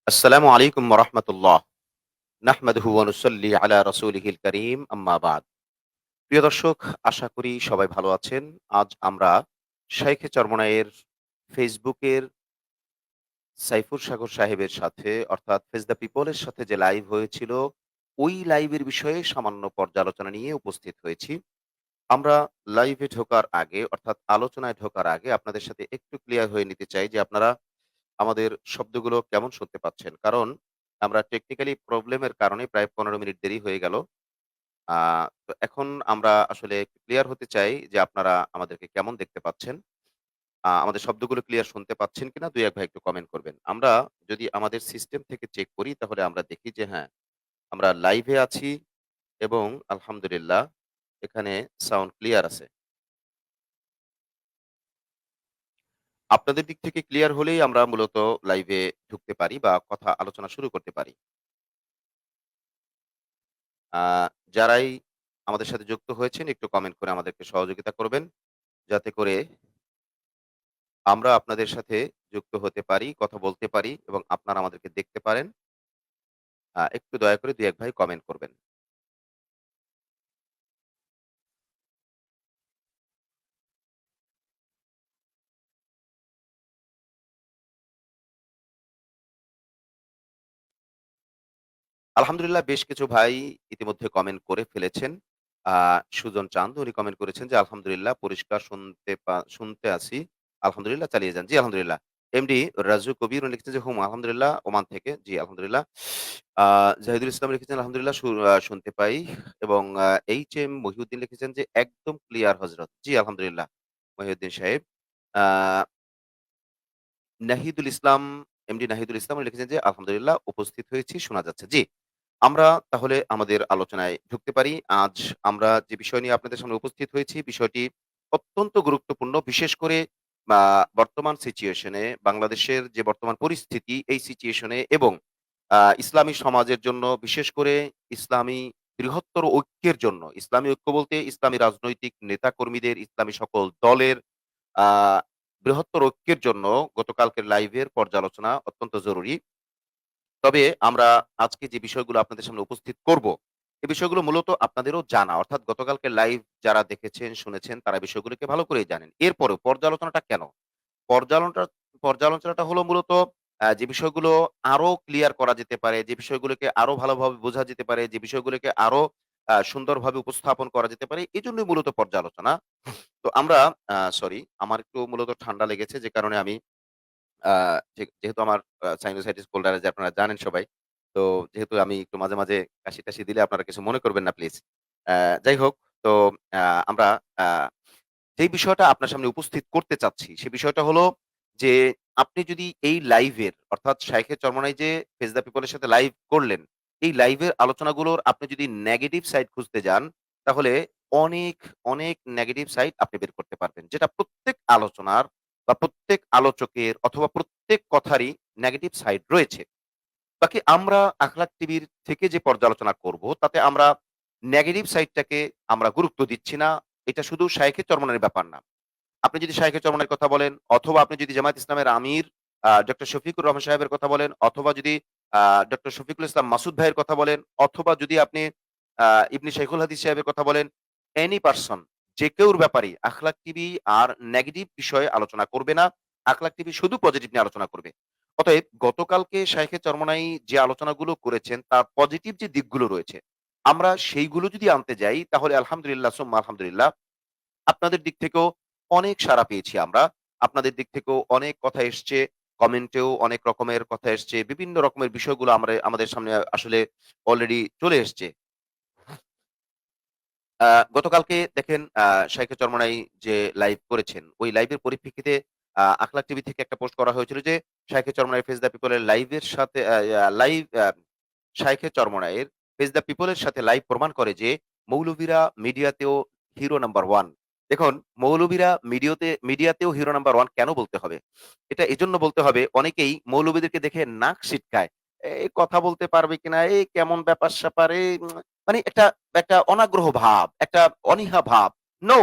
আসসালামু আলাইকুম ওয়া রাহমাতুল্লাহ। নাহমাদুহু ওয়া নুসাল্লি আলা রাসূলিহিল কারীম, আম্মা বাদ। প্রিয় দর্শক, আশা করি সবাই ভালো আছেন। আজ আমরা শাইখে চরমনাইয়ের ফেসবুকের সাইফুর সাগর সাহেবের সাথে অর্থাৎ ফেজ দ্য পিপল এর সাথে যে লাইভ হয়েছিল, ওই লাইভের বিষয়ে সামান্য পর্যালোচনা নিয়ে উপস্থিত হয়েছি। আমরা লাইভে ঢোকার আগে অর্থাৎ আলোচনায় ঢোকার আগে আপনাদের সাথে একটু ক্লিয়ার হয়ে নিতে চাই যে আপনারা আমাদের শব্দগুলো কেমন শুনতে পাচ্ছেন? কারণ আমরা টেকনিক্যালি প্রবলেমের কারণে প্রায় ১৫ মিনিট দেরি হয়ে গেল। আ তো এখন আমরা আসলে একটু ক্লিয়ার হতে চাই যে আপনারা আমাদেরকে কেমন দেখতে পাচ্ছেন? আমাদের শব্দগুলো ক্লিয়ার শুনতে পাচ্ছেন কিনা ২-১ ভাই একটু কমেন্ট করবেন। আমরা যদি আমাদের সিস্টেম থেকে চেক করি তাহলে আমরা দেখি যে হ্যাঁ, আমরা লাইভে আছি এবং আলহামদুলিল্লাহ এখানে সাউন্ড ক্লিয়ার আছে। আপনাদের দিক থেকে ক্লিয়ার হলেই আমরা মূলত লাইভে ঢুকতে পারি বা কথা আলোচনা শুরু করতে পারি। আ যারাই আমাদের সাথে যুক্ত হয়েছেন একটু কমেন্ট করে আমাদেরকে সহযোগিতা করবেন। যাতে করে আমরা আপনাদের সাথে যুক্ত হতে পারি, কথা বলতে পারি এবং আপনারা আমাদেরকে দেখতে পারেন। একটু দয়া করে ২-১ ভাই কমেন্ট করবেন। আলহামদুলিল্লাহ বেশ কিছু ভাই ইতিমধ্যে কমেন্ট করে ফেলেছেন। আ সুজন চাঁদ উনি কমেন্ট করেছেন যে, "আলহামদুলিল্লাহ পরিষ্কার শুনতে আছি। আলহামদুলিল্লাহ চালিয়ে যান।" জি, আলহামদুলিল্লাহ। এমডি রাজু কবির উনি লিখেছেন যে, "হুম আলহামদুলিল্লাহ ওমান থেকে।" জি, আলহামদুলিল্লাহ। আ জাহিদুল ইসলাম লিখেছেন, "আলহামদুলিল্লাহ শুনতে পাই" এবং এইচ.এম. মহিউদ্দিন লিখেছেন যে, "একদম ক্লিয়ার হযরত।" জি, আলহামদুলিল্লাহ মহিউদ্দিন সাহেব। আ নাহিদুল ইসলাম, এমডি নাহিদুল ইসলাম উনি লিখেছেন যে, "আলহামদুলিল্লাহ উপস্থিত হয়েছি, শোনা যাচ্ছে।" জি। আমরা তাহলে আমাদের আলোচনায় ঢুকতে পারি। আজ আমরা যে বিষয় নিয়ে আপনাদের সামনে উপস্থিত হয়েছি, বিষয়টি অত্যন্ত গুরুত্বপূর্ণ। বিশেষ করে আ বর্তমান সিচুয়েশন এ বাংলাদেশের যে বর্তমান পরিস্থিতি, এই সিচুয়েশন এ এবং ইসলামী সমাজের জন্য বিশেষ করে ইসলামী বৃহত্তর ঐক্যের জন্য, ইসলামী ঐক্য বলতে ইসলামী রাজনৈতিক নেতাকর্মীদের, ইসলামী সকল দলের আ বৃহত্তর ঐক্যের জন্য গতকালকের লাইভের পর্যালোচনা অত্যন্ত জরুরি। তবে আমরা আজকে যে বিষয়গুলো আপনাদের সামনে উপস্থিত করব, এই বিষয়গুলো মূলত আপনাদেরও জানা। অর্থাৎ গতকালকে লাইভ যারা দেখেছেন, শুনেছেন তারা বিষয়গুলোকে ভালো করেই জানেন। এরপরেও পর্যালোচনাটা কেন? পর্যালোচনাটা পর্যালোচনাটা হলো মূলত যে বিষয়গুলো আরো ক্লিয়ার করা যেতে পারে, যে বিষয়গুলোকে আরো ভালোভাবে বোঝা যেতে পারে, যে বিষয়গুলোকে আরো সুন্দরভাবে উপস্থাপন করা যেতে পারে, এজন্যই মূলত পর্যালোচনা। তো আমরা সরি আমার একটু মূলত ঠান্ডা লেগেছে যে কারণে আমি আ যেহেতু আমার সাইনোসাইটিস কোল্ড অ্যালার্জি আপনারা জানেন সবাই। তো যেহেতু আমি একটু মাঝে মাঝে কাশি-টাশি দিলে আপনারা কিছু মনে করবেন না প্লিজ। অ্যা যাই হোক তো আ আমরা আ যেই বিষয়টা আপনার সামনে উপস্থিত করতে চাচ্ছি, সে বিষয়টা হলো যে আপনি যদি এই লাইভের অর্থাৎ শাইখে চরমোনাই যে ফেজ দ্য পিপল এর সাথে লাইভ করলেন, এই লাইভের আলোচনাগুলোর আপনি যদি নেগেটিভ সাইড খুঁজতে যান, তাহলে অনেক, অনেক নেগেটিভ সাইড আপনি বের করতে পারবেন। যেটা প্রত্যেক আলোচনার বা প্রত্যেক আলোচকের অথবা প্রত্যেক কথারই নেগেটিভ সাইড রয়েছে। বাকি আমরা আখলাক টিভির থেকে যে পর্যালোচনা করব, তাতে আমরা নেগেটিভ সাইডটাকে আমরা গুরুত্ব দিচ্ছি না। এটা শুধু শাইখে চরমোনাইয়ের ব্যাপার না। আপনি যদি শাইখে চরমোনাইয়ের কথা বলেন, অথবা আপনি যদি জামায়াত ইসলামের আমির ডক্টর শফিকুর রহমান সাহেবের কথা বলেন, অথবা যদি আ ডক্টর শফিকুল ইসলাম মাসুদ ভাইয়ের কথা বলেন, অথবা যদি আপনি আ ইবনে শাইখুল হাদিস সাহেবের কথা বলেন, এনি পারসন যে কেউর ব্যাপারেই আখলাক টিভি আর নেগেটিভ বিষয়ে আলোচনা করবে না। আখলাক টিভি শুধু পজিটিভ নিয়ে আলোচনা করবে। অতএব গতকালকে শাইখে চরমোনাই যে আলোচনাগুলো করেছেন, তার পজিটিভ যে দিকগুলো রয়েছে, আমরা সেইগুলো যদি আনতে যাই তাহলে আলহামদুলিল্লাহ সুম্মা আলহামদুলিল্লাহ আপনাদের দিক থেকেও অনেক সাড়া পেয়েছি আমরা। আপনাদের দিক থেকেও অনেক কথা এসছে। কমেন্টেও অনেক রকমের কথা এসছে। বিভিন্ন রকমের বিষয়গুলো আমাদের সামনে আসলে অলরেডি চলে এসছে। আ গতকালকে দেখেন শাইখে চরমোনাই যে লাইভ করেছেন, ওই লাইভের পরিপ্রেক্ষিতে আখলাক টিভি থেকে একটা পোস্ট করা হয়েছিল যে, Shaikhe Charmonai face the people এর লাইভের সাথে আ আ লাইভ আ শাইখে চরমোনাইয়ের ফেজ দ্য পিপল এর সাথে লাইভ প্রমাণ করে যে, মৌলভীরা মিডিয়াতেও হিরো নাম্বার 1। দেখুন মৌলভীরা মিডিয়াতেও হিরো নাম্বার 1 কেন বলতে হবে? এটা এজন্য বলতে হবে অনেকেই মৌলভীদেরকে দেখে নাক সিটকায়। কথা বলতে পারবে কিনা? কেমন ব্যাপার-স্যাপার? মানে একটা একটা অনাগ্রহ ভাব, একটা অনীহা ভাব। নো!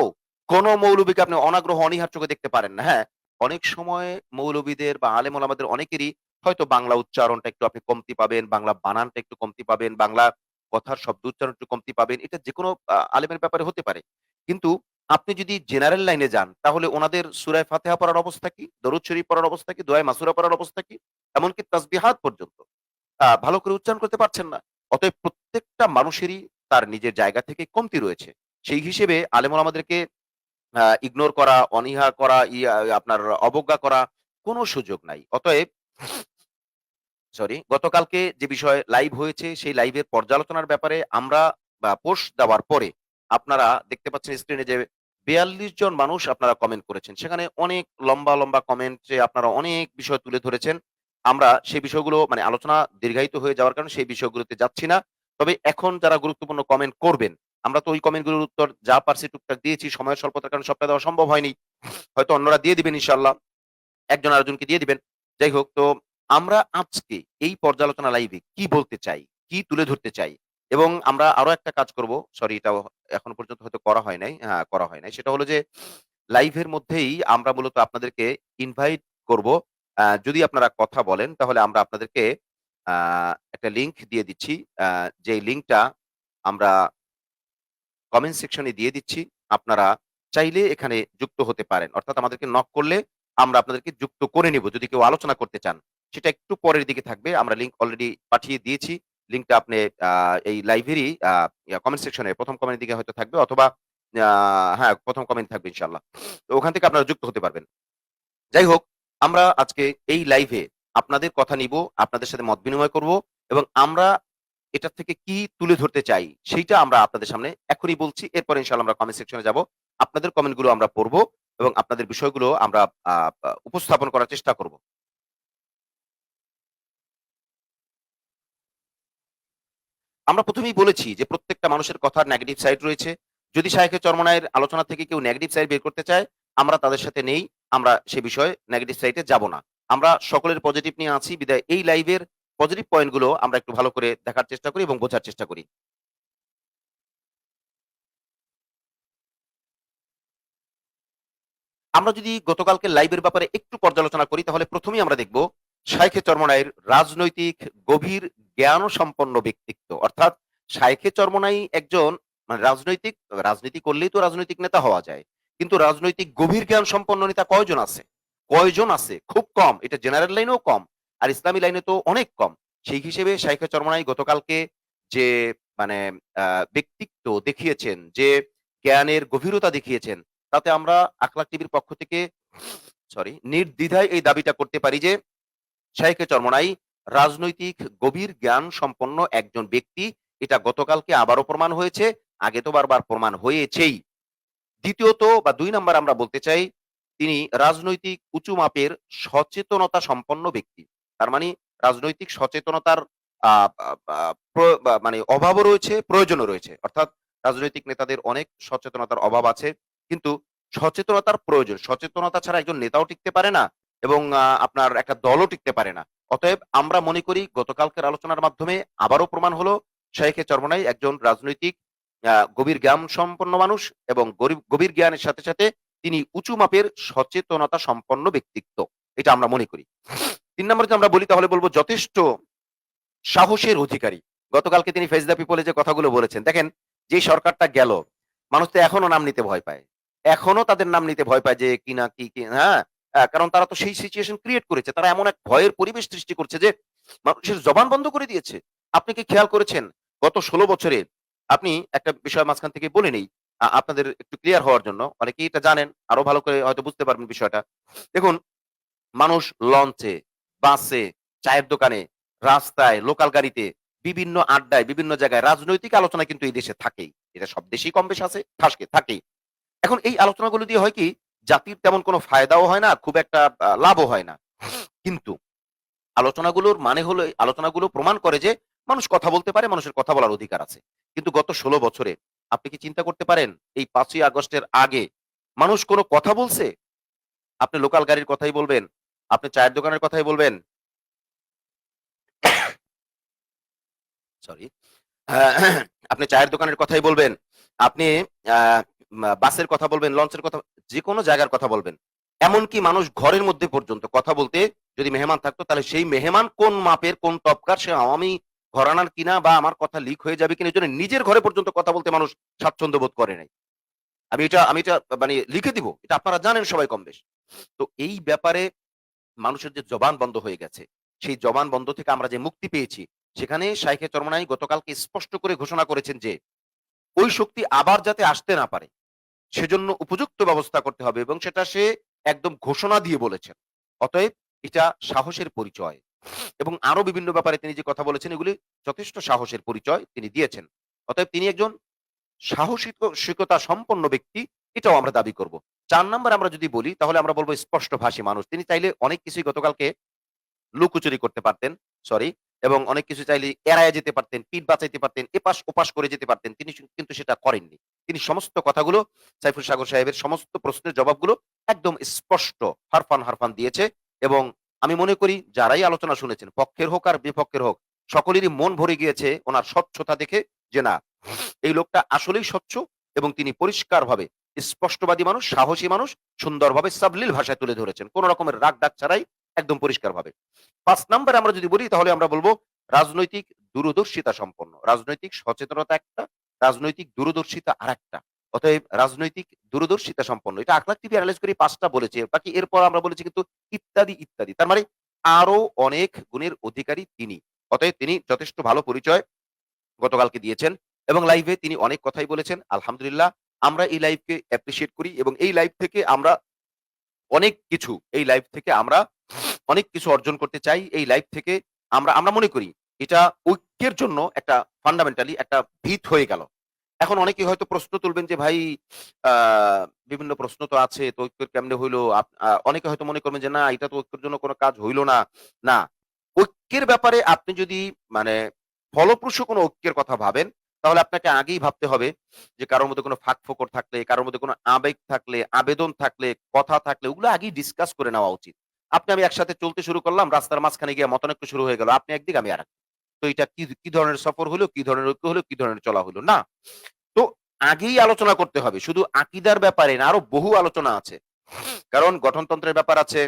কোন মৌলবীকে আপনি অনাগ্রহ অনীহার চোখে দেখতে পারেন না। হ্যাঁ, অনেক সময় মৌলবীদের বা আলেম ওলামাদের অনেকেরই হয়তো বাংলা উচ্চারণটা একটু আপনি কমতি পাবেন, বাংলা বানানটা একটু কমতি পাবেন, বাংলা কথার শব্দ উচ্চারণ একটু কমতি পাবেন। এটা যেকোনো আলেমের ব্যাপারে হতে পারে। কিন্তু আপনি যদি জেনারেল লাইনে যান, তাহলে উনাদের সূরায়ে ফাতিহা পড়ার অবস্থা কি? দরুদ শরীফ পড়ার অবস্থা কি? দোয়ায়ে মাসুরা পড়ার অবস্থা কি? এমনকি তাসবিহাত পর্যন্ত ভালো করে উচ্চারণ করতে পারছেন না। অতএব প্রত্যেকটা মানুষেরই তার নিজের জায়গা থেকে কমতি রয়েছে। সেই হিসেবে আলেম ওলামাদেরকে ইগনোর করা, অনীহা করা, আপনার অবজ্ঞা করা কোন সুযোগ নাই। অতএব গতকালকে যে বিষয় লাইভ হয়েছে সেই লাইভের পর্যালোচনার ব্যাপারে আমরা পোস্ট দেওয়ার পরে আপনারা দেখতে পাচ্ছেন স্ক্রিনে যে ৪২ জন মানুষ আপনারা কমেন্ট করেছেন। সেখানে অনেক লম্বা, লম্বা কমেন্টে আপনারা অনেক বিষয় তুলে ধরেছেন। আমরা সেই বিষয়গুলো মানে আলোচনা দীর্ঘায়িত হয়ে যাওয়ার কারণে সেই বিষয়গুলোতে যাচ্ছি না। তবে এখন যারা গুরুত্বপূর্ণ কমেন্ট করবেন, আমরা তো ওই কমেন্টগুলোর উত্তর যা পারছি টুকটাক দিয়েছি। সময়ের স্বল্পতার কারণে সবটা দেওয়া সম্ভব হয়নি। হয়তো অন্যরা দিয়ে দিবেন ইনশাআল্লাহ। একজন আরেকজনকে দিয়ে দিবেন। যাই হোক, তো আমরা আজকে এই পর্যালোচনা লাইভে কি বলতে চাই, কি তুলে ধরতে চাই এবং আমরা আরো একটা কাজ করব। সরি, এটাও এখনো পর্যন্ত হয়তো করা হয় নাই। হ্যাঁ, করা হয় নাই। সেটা হলো যে লাইভের মধ্যেই আমরা মূলত আপনাদেরকে ইনভাইট করব। যদি আপনারা কথা বলেন তাহলে আমরা আপনাদেরকে আ একটা লিংক দিয়ে দিচ্ছি। যেই লিংকটা আমরা কমেন্ট সেকশনে দিয়ে দিচ্ছি। আপনারা চাইলে এখানে যুক্ত হতে পারেন। অর্থাৎ আমাদেরকে নক করলে আমরা আপনাদেরকে যুক্ত করে নিব যদি কেউ আলোচনা করতে চান। সেটা একটু পরের দিকে থাকবে। আমরা লিংক অলরেডি পাঠিয়ে দিয়েছি। লিংকটা আপনি এই লাইভেরই কমেন্ট সেকশনে ১ম কমেন্টের দিকে হয়তো থাকবে অথবা আ হ্যাঁ, ১ম কমেন্ট থাকবে ইনশাআল্লাহ। তো ওখান থেকে আপনারা যুক্ত হতে পারবেন। যাই হোক, আমরা আজকে এই লাইভে আপনাদের কথা নিব, আপনাদের সাথে মত বিনিময় করব এবং আমরা এটার থেকে কি তুলে ধরতে চাই, সেইটা আমরা আপনাদের সামনে এখনই বলছি। এরপরে ইনশাআল্লাহ আমরা কমেন্ট সেকশনে যাব। আপনাদের কমেন্টগুলো আমরা পড়ব এবং আপনাদের বিষয়গুলো আমরা আ আ উপস্থাপন করার চেষ্টা করব। আমরা ১ম এই বলেছি যে প্রত্যেকটা মানুষের কথার নেগেটিভ সাইড রয়েছে। যদি শায়খে চরমনায়ের আলোচনা থেকে কেউ নেগেটিভ সাইড বের করতে চায়, আমরা তাদের সাথে নেই। আমরা সে বিষয়ে নেগেটিভ সাইডে যাব না। আমরা সকলের পজিটিভ নিয়ে আছি বিধায় এই লাইভের পজিটিভ পয়েন্ট গুলো আমরা একটু ভালো করে দেখার চেষ্টা করি এবং বোঝার চেষ্টা করি। আমরা যদি গতকালকের লাইভের ব্যাপারে একটু পর্যালোচনা করি তাহলে ১ম এই আমরা দেখব শায়খে চরমনাইর রাজনৈতিক গভীর জ্ঞানসম্পন্ন ব্যক্তিত্ব। অর্থাৎ শায়খে চরমনাই একজন মানে রাজনীতি করলেই তো রাজনৈতিক নেতা হওয়া যায়। কিন্তু রাজনৈতিক গভীর জ্ঞান সম্পন্ন নেতা কয়জন আছে? কয়জন আছে? খুব কম। এটা জেনারেল লাইনেও কম। আর ইসলামী লাইনে তো অনেক কম। সেই হিসেবে শায়খে চরমনাই গতকালকে যে মানে ব্যক্তিত্ব দেখিয়েছেন, যে জ্ঞানের গভীরতা দেখিয়েছেন তাতে আমরা আখলাক টিভির পক্ষ থেকে নির্দ্বিধায় এই দাবিটা করতে পারি যে শাইখে চরমোনাই রাজনৈতিক গভীর জ্ঞান সম্পন্ন একজন ব্যক্তি। এটা গতকালকে আবারও প্রমাণ হয়েছে। আগে তো বারবার প্রমাণ হয়েছেই। দ্বিতীয়ত বা ২ নাম্বার আমরা বলতে চাই, তিনি রাজনৈতিক উঁচু মাপের সচেতনতা সম্পন্ন ব্যক্তি। তার মানে রাজনৈতিক সচেতনতার আ আ আ প্র বা মানে অভাবও রয়েছে, প্রয়োজনও রয়েছে। অর্থাৎ রাজনৈতিক নেতাদের অনেক সচেতনতার অভাব আছে। কিন্তু সচেতনতার প্রয়োজন। সচেতনতা ছাড়া একজন নেতাও টিকতে পারে না এবং আপনার একটা দলও টিকতে পারে না। অতএব আমরা মনে করি গতকালকের আলোচনার মাধ্যমে আবারও প্রমাণ হলো শাইখে চরমোনাই একজন রাজনৈতিক গভীর জ্ঞান সম্পন্ন মানুষ এবং গভীর জ্ঞানের সাথে, সাথে তিনি উঁচু মাপের সচেতনতা সম্পন্ন ব্যক্তিত্ব। এটা আমরা মনে করি। ৩ নম্বরে যদি আমরা বলি তাহলে বলব যথেষ্ট সাহসের অধিকারী। গতকালকে তিনি ফেস দ্য পিপল এ যে কথাগুলো বলেছেন, দেখেন যে সরকারটা গেল, মানুষ তো এখনো নাম নিতে ভয় পায়। এখনো তাদের নাম নিতে ভয় পায় যে কি না কি, হ্যাঁ? কারণ তারা তো সেই সিচুয়েশন ক্রিয়েট করেছে। তারা এমন এক ভয়ের পরিবেশ সৃষ্টি করছে যে মানুষের জবান বন্ধ করে দিয়েছে। আপনি কি খেয়াল করেছেন গত ১৬ বছরে আপনি একটা বিষয় মাঝখান থেকে বলে নেই, আপনাদের একটু ক্লিয়ার হওয়ার জন্য। অনেকেই এটা জানেন, আরো ভালো করে হয়তো বুঝতে পারবেন বিষয়টা। দেখুন, মানুষ লঞ্চে, বাসে, চায়ের দোকানে, রাস্তায়, লোকাল গাড়িতে, বিভিন্ন আড্ডায়, বিভিন্ন জায়গায় রাজনৈতিক আলোচনা কিন্তু এই দেশে থাকেই। এটা সব দেশেই কম বেশ আছে, থাকেই। এখন এই আলোচনাগুলো দিয়ে হয় কি, জাতির তেমন কোনো ফায়দাও হয় না, খুব একটা লাভও হয় না। কিন্তু আলোচনাগুলোর মানে হলো এই আলোচনাগুলো প্রমাণ করে যে মানুষ কথা বলতে পারে, মানুষের কথা বলার অধিকার আছে। কিন্তু গত ১৬ বছরে আপনি কি চিন্তা করতে পারেন এই ৫ই আগস্টের আগে মানুষ কোনো কথা বলছে? আপনি লোকাল গাড়ির কথাই বলবেন, আপনি চায়ের দোকানের কথাই বলবেন, সরি, আ আপনি চায়ের দোকানের কথাই বলবেন, আপনি আ বাসের কথা বলবেন, লঞ্চের কথা, যেকোনো জায়গার কথা বলবেন। এমনকি মানুষ ঘরের মধ্যে পর্যন্ত কথা বলতে যদি মেহমান থাকতো তাহলে সেই মেহমান কোন মাপের, কোন তবকার, সে আওয়ামী ঘরানার কিনা বা আমার কথা লিক হয়ে যাবে কিনা, এজন্য নিজের ঘরে পর্যন্ত কথা বলতে মানুষ স্বাচ্ছন্দ্য বোধ করে নাই। আমি এটা মানে লিখে দিব। এটা আপনারা জানেন সবাই কমবেশ। তো এই ব্যাপারে মানুষের যে জবান বন্ধ হয়ে গেছে, সেই জবান বন্ধ থেকে আমরা যে মুক্তি পেয়েছি, সেখানে শাইখে চরমনাই গতকালকে স্পষ্ট করে ঘোষণা করেছেন যে, ওই শক্তি আবার যাতে আসতে না পারে, সেজন্য উপযুক্ত ব্যবস্থা করতে হবে এবং সেটা সে একদম ঘোষণা দিয়ে বলেছেন। অতএব এটা সাহসের পরিচয় এবং আরো বিভিন্ন ব্যাপারে তিনি যে কথা বলেছেন, এগুলি যথেষ্ট সাহসের পরিচয় তিনি দিয়েছেন। অতএব তিনি একজন সাহসিকতা সম্পন্ন ব্যক্তি, এটাও আমরা দাবি করব। ৪ নাম্বার আমরা যদি বলি তাহলে আমরা বলব স্পষ্টভাষী মানুষ। তিনি চাইলে অনেক কিছুই গতকালকে লুকোচুরি করতে পারতেন, সরি, এবং অনেক কিছু চাইলে এড়ায়ে যেতে পারতেন, পিঠ বাঁচাইতে পারতেন, এপাশ ওপাশ করে যেতে পারতেন। তিনি কিন্তু সেটা করেননি। তিনি সমস্ত কথাগুলো, সাইফুল সাগর সাহেবের সমস্ত প্রশ্নের জবাবগুলো একদম স্পষ্ট হারফান, হারফান দিয়েছে এবং আমি মনে করি যারাই আলোচনা শুনেছেন, পক্ষের হোক আর বিপক্ষের হোক, সকলেরই মন ভরে গিয়েছে ওনার স্বচ্ছতা দেখে, যে না, এই লোকটা আসলেই স্বচ্ছ এবং তিনি পরিষ্কারভাবে স্পষ্টবাদী মানুষ, সাহসী মানুষ, সুন্দরভাবে সাবলীল ভাষায় তুলে ধরেছেন। কোন রকমের রাগ ডাক ছাড়াই একদম পরিষ্কারভাবে। ৫ নাম্বারে আমরা যদি বলি তাহলে আমরা বলব রাজনৈতিক দূরদর্শিতা সম্পন্ন। রাজনৈতিক সচেতনতা একটা, রাজনৈতিক দূরদর্শিতা আরেকটা। অতএব রাজনৈতিক দূরদর্শিতা সম্পন্ন। এটা আখলাক টিভি এনালাইজ করে ৫ টা বলেছে। বাকি এরপর আমরা বলেছি কিন্তু ইত্যাদি, ইত্যাদি। তার মানে আরো অনেক গুণের অধিকারী তিনি। অতএব তিনি যথেষ্ট ভালো পরিচয় গতকালকে দিয়েছেন এবং লাইভে তিনি অনেক কথাই বলেছেন। আলহামদুলিল্লাহ আমরা এই লাইভকে অ্যাপ্রিশিয়েট করি এবং এই লাইভ থেকে আমরা এই লাইভ থেকে আমরা অনেক কিছু অর্জন করতে চাই। এই লাইভ থেকে আমরা আমরা মনে করি এটা ঐক্যের জন্য একটা ফান্ডামেন্টালি একটা ভিত হয়ে গেল। এখন অনেকে হয়তো প্রশ্ন তুলবেন যে ভাই, আ বিভিন্ন প্রশ্ন তো আছে, তো ঐক্য কেমনে হইলো? অনেকে হয়তো মনে করবেন যে না, এটা তো ঐক্যের জন্য কোন কাজ হইল না। না, ঐক্যের ব্যাপারে আপনি যদি মানে ফলপ্রসূ কোনো ঐক্যের কথা ভাবেন, তাহলে আপনাকে আগেই ভাবতে হবে যে কারোর মধ্যে কোনো ফাঁক-ফোকর থাকলে, কারোর মধ্যে কোনো আবেগ থাকলে, আবেদন থাকলে, কথা থাকলে ওগুলো আগেই ডিসকাস করে নেওয়া উচিত। আমি একসাথে চলতে শুরু করলাম, রাস্তার মাঝখানে গিয়ে মতানৈক্য শুরু হয়ে গেল। আপনি একদিক, আমি আরেক। তো এটা কি ধরনের সফর হলো, কি ধরনের ঐক্য হলো, কি ধরনের চলা হলো? না। তো আগেই আলোচনা করতে হবে। শুধু আকিদার ব্যাপারে না, আরো বহু আলোচনা আছে। কারণ গঠনতন্ত্রের ব্যাপার আছে,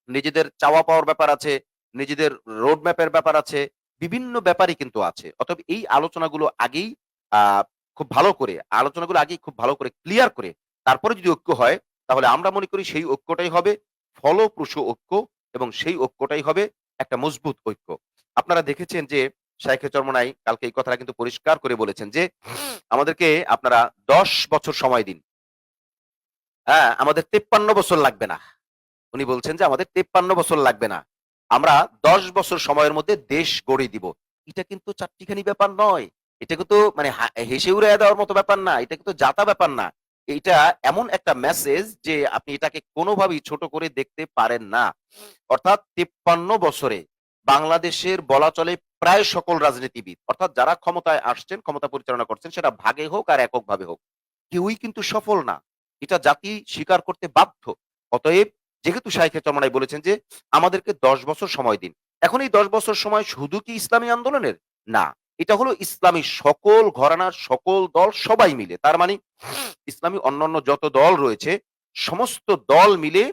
নিজেদের চাওয়া পাওয়ার ব্যাপার আছে, নিজেদের রোড ম্যাপের ব্যাপার আছে, বিভিন্ন ব্যাপারই কিন্তু আছে। অতএব এই আলোচনাগুলো আগেই আ খুব ভালো করে ক্লিয়ার করে তারপরে যদি ঐক্য হয়, তাহলে আমরা মনে করি সেই ঐক্যটাই হবে ফলপ্রসূ ঐক্য এবং সেই ঐক্যটাই হবে একটা মজবুত ঐক্য। আপনারা দেখেছেন যে শাইখে চরমোনাই কালকে এই কথাটা কিন্তু পরিষ্কার করে বলেছেন যে, "আমাদেরকে আপনারা ১০ বছর সময় দিন। হ্যাঁ? আমাদের ৫৩ বছর লাগবে না।" উনি বলছেন যে আমাদের ৫৩ বছর লাগবে না। আমরা ১০ বছর সময়ের মধ্যে দেশ গড়ে দিব। এটা কিন্তু চাট্টিখানি ব্যাপার নয়। এটা কিন্তু মানে হেসে উড়াইয়া দেওয়ার মতো ব্যাপার না। এটা কিন্তু জাতা ব্যাপার না। এইটা এমন একটা মেসেজ যে আপনি এটাকে কোনোভাবেই ছোট করে দেখতে পারেন না। অর্থাৎ ৫৩ বছরে বাংলাদেশের বলা চলে প্রায় সকল রাজনীতিবিদ, অর্থাৎ যারা ক্ষমতায় আসছেন, ক্ষমতা পরিচালনা করছেন, সেটা ভাগে হোক আর এককভাবে হোক, কেউই কিন্তু সফল না। এটা জাতি স্বীকার করতে বাধ্য। অতএব যেহেতু শাইখে চরমনাই বলেছেন যে আমাদেরকে ১০ বছর সময় দিন। এখন এই ১০ বছর সময় শুধু কি ইসলামী আন্দোলনের? না। এটা হলো ইসলামী সকল ঘরানার সকল দল সবাই মিলে। তার মানে ইসলামী অন্যান্য যত দল রয়েছে সমস্ত দল মিলে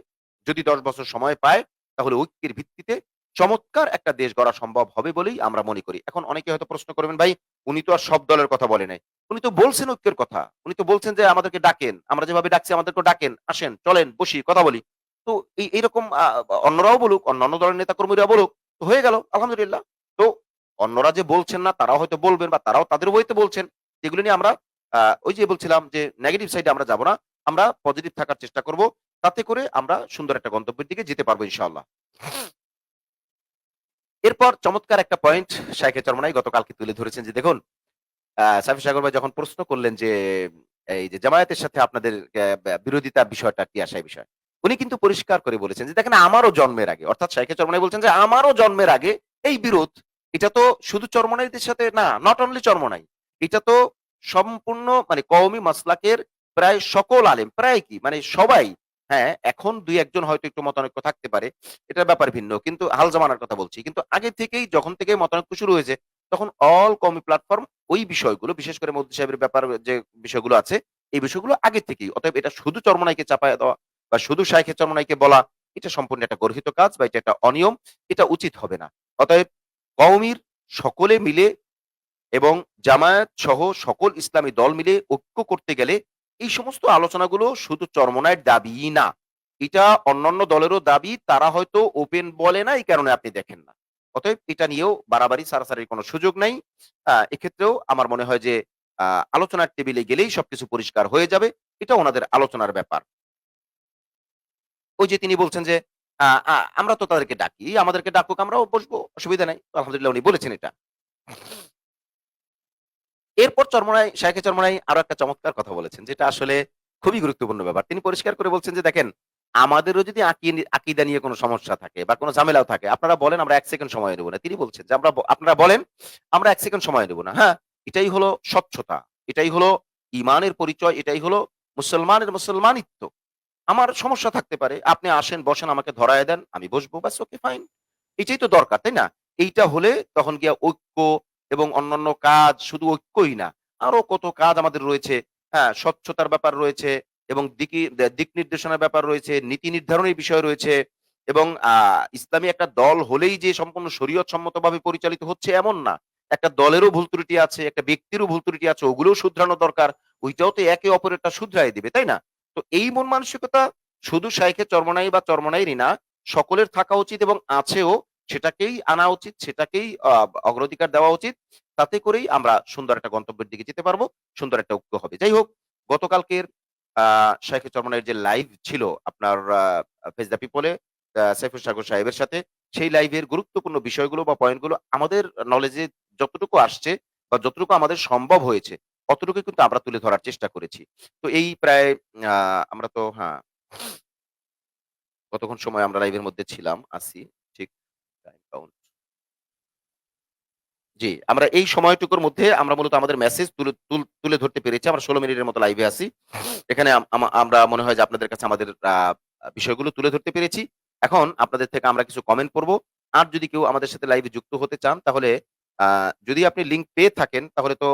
যদি ১০ বছর সময় পায়, তাহলে ঐক্যের ভিত্তিতে চমৎকার একটা দেশ গড়া সম্ভব হবে বলেই আমরা মনে করি। এখন অনেকে হয়তো প্রশ্ন করবেন, ভাই উনি তো আর সব দলের কথা বলে নাই। উনি তো বলছেন ঐক্যের কথা। উনি তো বলছেন যে আমাদেরকে ডাকেন। আমরা যেভাবে ডাকছি আমাদেরকেও ডাকেন। আসেন, চলেন, বসি, কথা বলি। তো এইরকম অন্যরাও বলুক, অন্যান্য দলের নেতাকর্মীরা বলুক, তো হয়ে গেল আলহামদুলিল্লাহ। তো অন্যরা যে বলছেন না তারাও হয়তো বলবেন বা তারাও তাদের ওয়েতে বলছেন। এগুলো নিয়ে আমরা ওই যে বলছিলাম যে নেগেটিভ সাইডে আমরা যাব না। আমরা পজিটিভ থাকার চেষ্টা করব। তাতে করে আমরা সুন্দর একটা গন্তব্যের দিকে যেতে পারবো ইনশাআল্লাহ। এরপর চমৎকার একটা পয়েন্ট শাইখে চরমোনাই গতকালকে তুলে ধরেছেন যে দেখুন, সাইফুল সাগর ভাই যখন প্রশ্ন করলেন যে, এই যে জামায়াতের সাথে আপনাদের বিরোধিতার বিষয়টা কি আসে এই বিষয়। উনি কিন্তু পরিষ্কার করে বলেছেন যে, "দেখেন আমারও জন্মের আগে" অর্থাৎ শাইখে চরমোনাই বলছেন যে, "আমারও জন্মের আগে এই বিরোধ। এটা তো শুধু চরমোনাইদের সাথে না, নট অনলি চরমোনাই। এটা তো সম্পূর্ণ মানে কওমি মাসলাকের প্রায় সকল আলেম, প্রায় কি মানে সবাই, হ্যাঁ, এখন ২-১ জন হয়তো একটু মতানৈক্য থাকতে পারে। এটার ব্যাপার ভিন্ন। কিন্তু হাল জামানার কথা বলছি। কিন্তু আগে থেকেই যখন থেকে মতানৈক্য শুরু হয়েছে, তখন অল কওমি প্ল্যাটফর্ম ওই বিষয়গুলো, বিশেষ করে মৌলভী সাহেবের ব্যাপার যে বিষয়গুলো আছে, এই বিষয়গুলো আগে থেকেই। অতএব এটা শুধু চরমোনাইকে চাপায়া দেওয়া বা শুধু শাইখে চরমোনাইকে বলা, এটা সম্পূর্ণ একটা গর্হিত কাজ বা এটা একটা অনিয়ম। এটা উচিত হবে না। অতএব কওমির সকলে মিলে এবং জামায়াত সহ সকল ইসলামী দল মিলে ঐক্য করতে গেলে এই সমস্ত আলোচনাগুলো শুধু চরমোনাইর দাবিই না। এটা অন্যান্য দলেরও দাবি। তারা হয়তো ওপেন বলে না, এই কারণে আপনি দেখেন না। অতএব এটা নিয়েও বাড়াবাড়ি ছাড়াছাড়ির কোনো সুযোগ নাই। এক্ষেত্রেও আমার মনে হয় যে আ আলোচনার টেবিলে গেলেই সবকিছু পরিষ্কার হয়ে যাবে। এটা উনাদের আলোচনার ব্যাপার। ওই যে তিনি বলছেন যে, আ আ আমরা তো তাদেরকে ডাকি। আমাদেরকে ডাকুক, আমরাও বসবো। অসুবিধা নাই। তো আলহামদুলিল্লাহ উনি বলেছেন এটা। এরপর শায়েখে চরমোনাই আরো একটা চমৎকার কথা বলেছেন, যেটা আসলে খুবই গুরুত্বপূর্ণ ব্যাপার। তিনি পরিষ্কার করে বলছেন যে, "দেখেন, আমাদেরও যদি আকীদা নিয়ে কোন সমস্যা থাকে বা কোন ঝামেলাও থাকে, আপনারা বলেন আমরা ১ সেকেন্ড সময় নেব না।" তিনি বলছেন যে, আপনারা বলেন, "আমরা ১ সেকেন্ড সময় নেব না।" হ্যাঁ? এটাই হলো স্বচ্ছতা। এটাই হলো ঈমানের পরিচয়। এটাই হলো মুসলমানের মুসলমানিত্ব। আমার সমস্যা থাকতে পারে। আপনি আসেন, বসেন, আমাকে ধরায় দেন। আমি বসবো। ব্যাস ওকে ফাইন। এটাই তো দরকার, তাই না? এইটা হলে তখন গিয়া ঐক্য এবং অন্যান্য কাজ শুধু ঐক্যই না। আরো কত কাজ আমাদের রয়েছে। হ্যাঁ? স্বচ্ছতার ব্যাপার রয়েছে এবং দিক নির্দেশনার ব্যাপার রয়েছে, নীতি নির্ধারণের বিষয় রয়েছে এবং ইসলামী একটা দল হলেই যে সম্পূর্ণ শরীয়ত সম্মতভাবে পরিচালিত হচ্ছে এমন না। একটা দলেরও ভুল ত্রুটি আছে, একটা ব্যক্তিরও ভুল ত্রুটি আছে। ওগুলোও শুধরানো দরকার। ওইটাও তো একে অপরেরটা শুধরায় দিবে, তাই না? তো এই মন মানসিকতা শুধু শাইখে চরমোনাই বা চরমোনাইরই না, সকলের থাকা উচিত এবং আছেও। সেটাকেই আনা উচিত, সেটাকেই অগ্রাধিকার দেওয়া উচিত। তাতে করেই আমরা সুন্দর একটা গন্তব্যের দিকে যেতে পারবো। সুন্দর একটা ঐক্য হবে। যাই হোক, গতকালকের আ শাইখে চরমোনাইর যে লাইভ ছিল আপনার ফেজ দ্য পিপল এ সাইফুল সাগর সাহেবের সাথে, সেই লাইভের গুরুত্বপূর্ণ বিষয়গুলো বা পয়েন্টগুলো আমাদের নলেজে যতটুকু আসছে বা যতটুকু আমাদের সম্ভব হয়েছে, অতটুকু কিন্তু আমরা তুলে ধরার চেষ্টা করেছি। তো এই প্রায় আ আমরা তো হ্যাঁ, কতক্ষণ সময় আমরা লাইভের মধ্যে ছিলাম, আছি। ঠিক টাইম কাউন্ট। জি, আমরা এই সময়টুকুর মধ্যে আমরা মূলত আমাদের মেসেজ তুলে ধরতে পেরেছি। আমরা ১৬ মিনিটের মতো লাইভে আছি। এখানে আমরা মনে হয় যে আপনাদের কাছে আমাদের বিষয়গুলো তুলে ধরতে পেরেছি। এখন আপনাদের থেকে আমরা কিছু কমেন্ট পড়ব। আর যদি কেউ আমাদের সাথে লাইভে যুক্ত হতে চান তাহলে আ যদি আপনি লিংক পেয়ে থাকেন তাহলে তো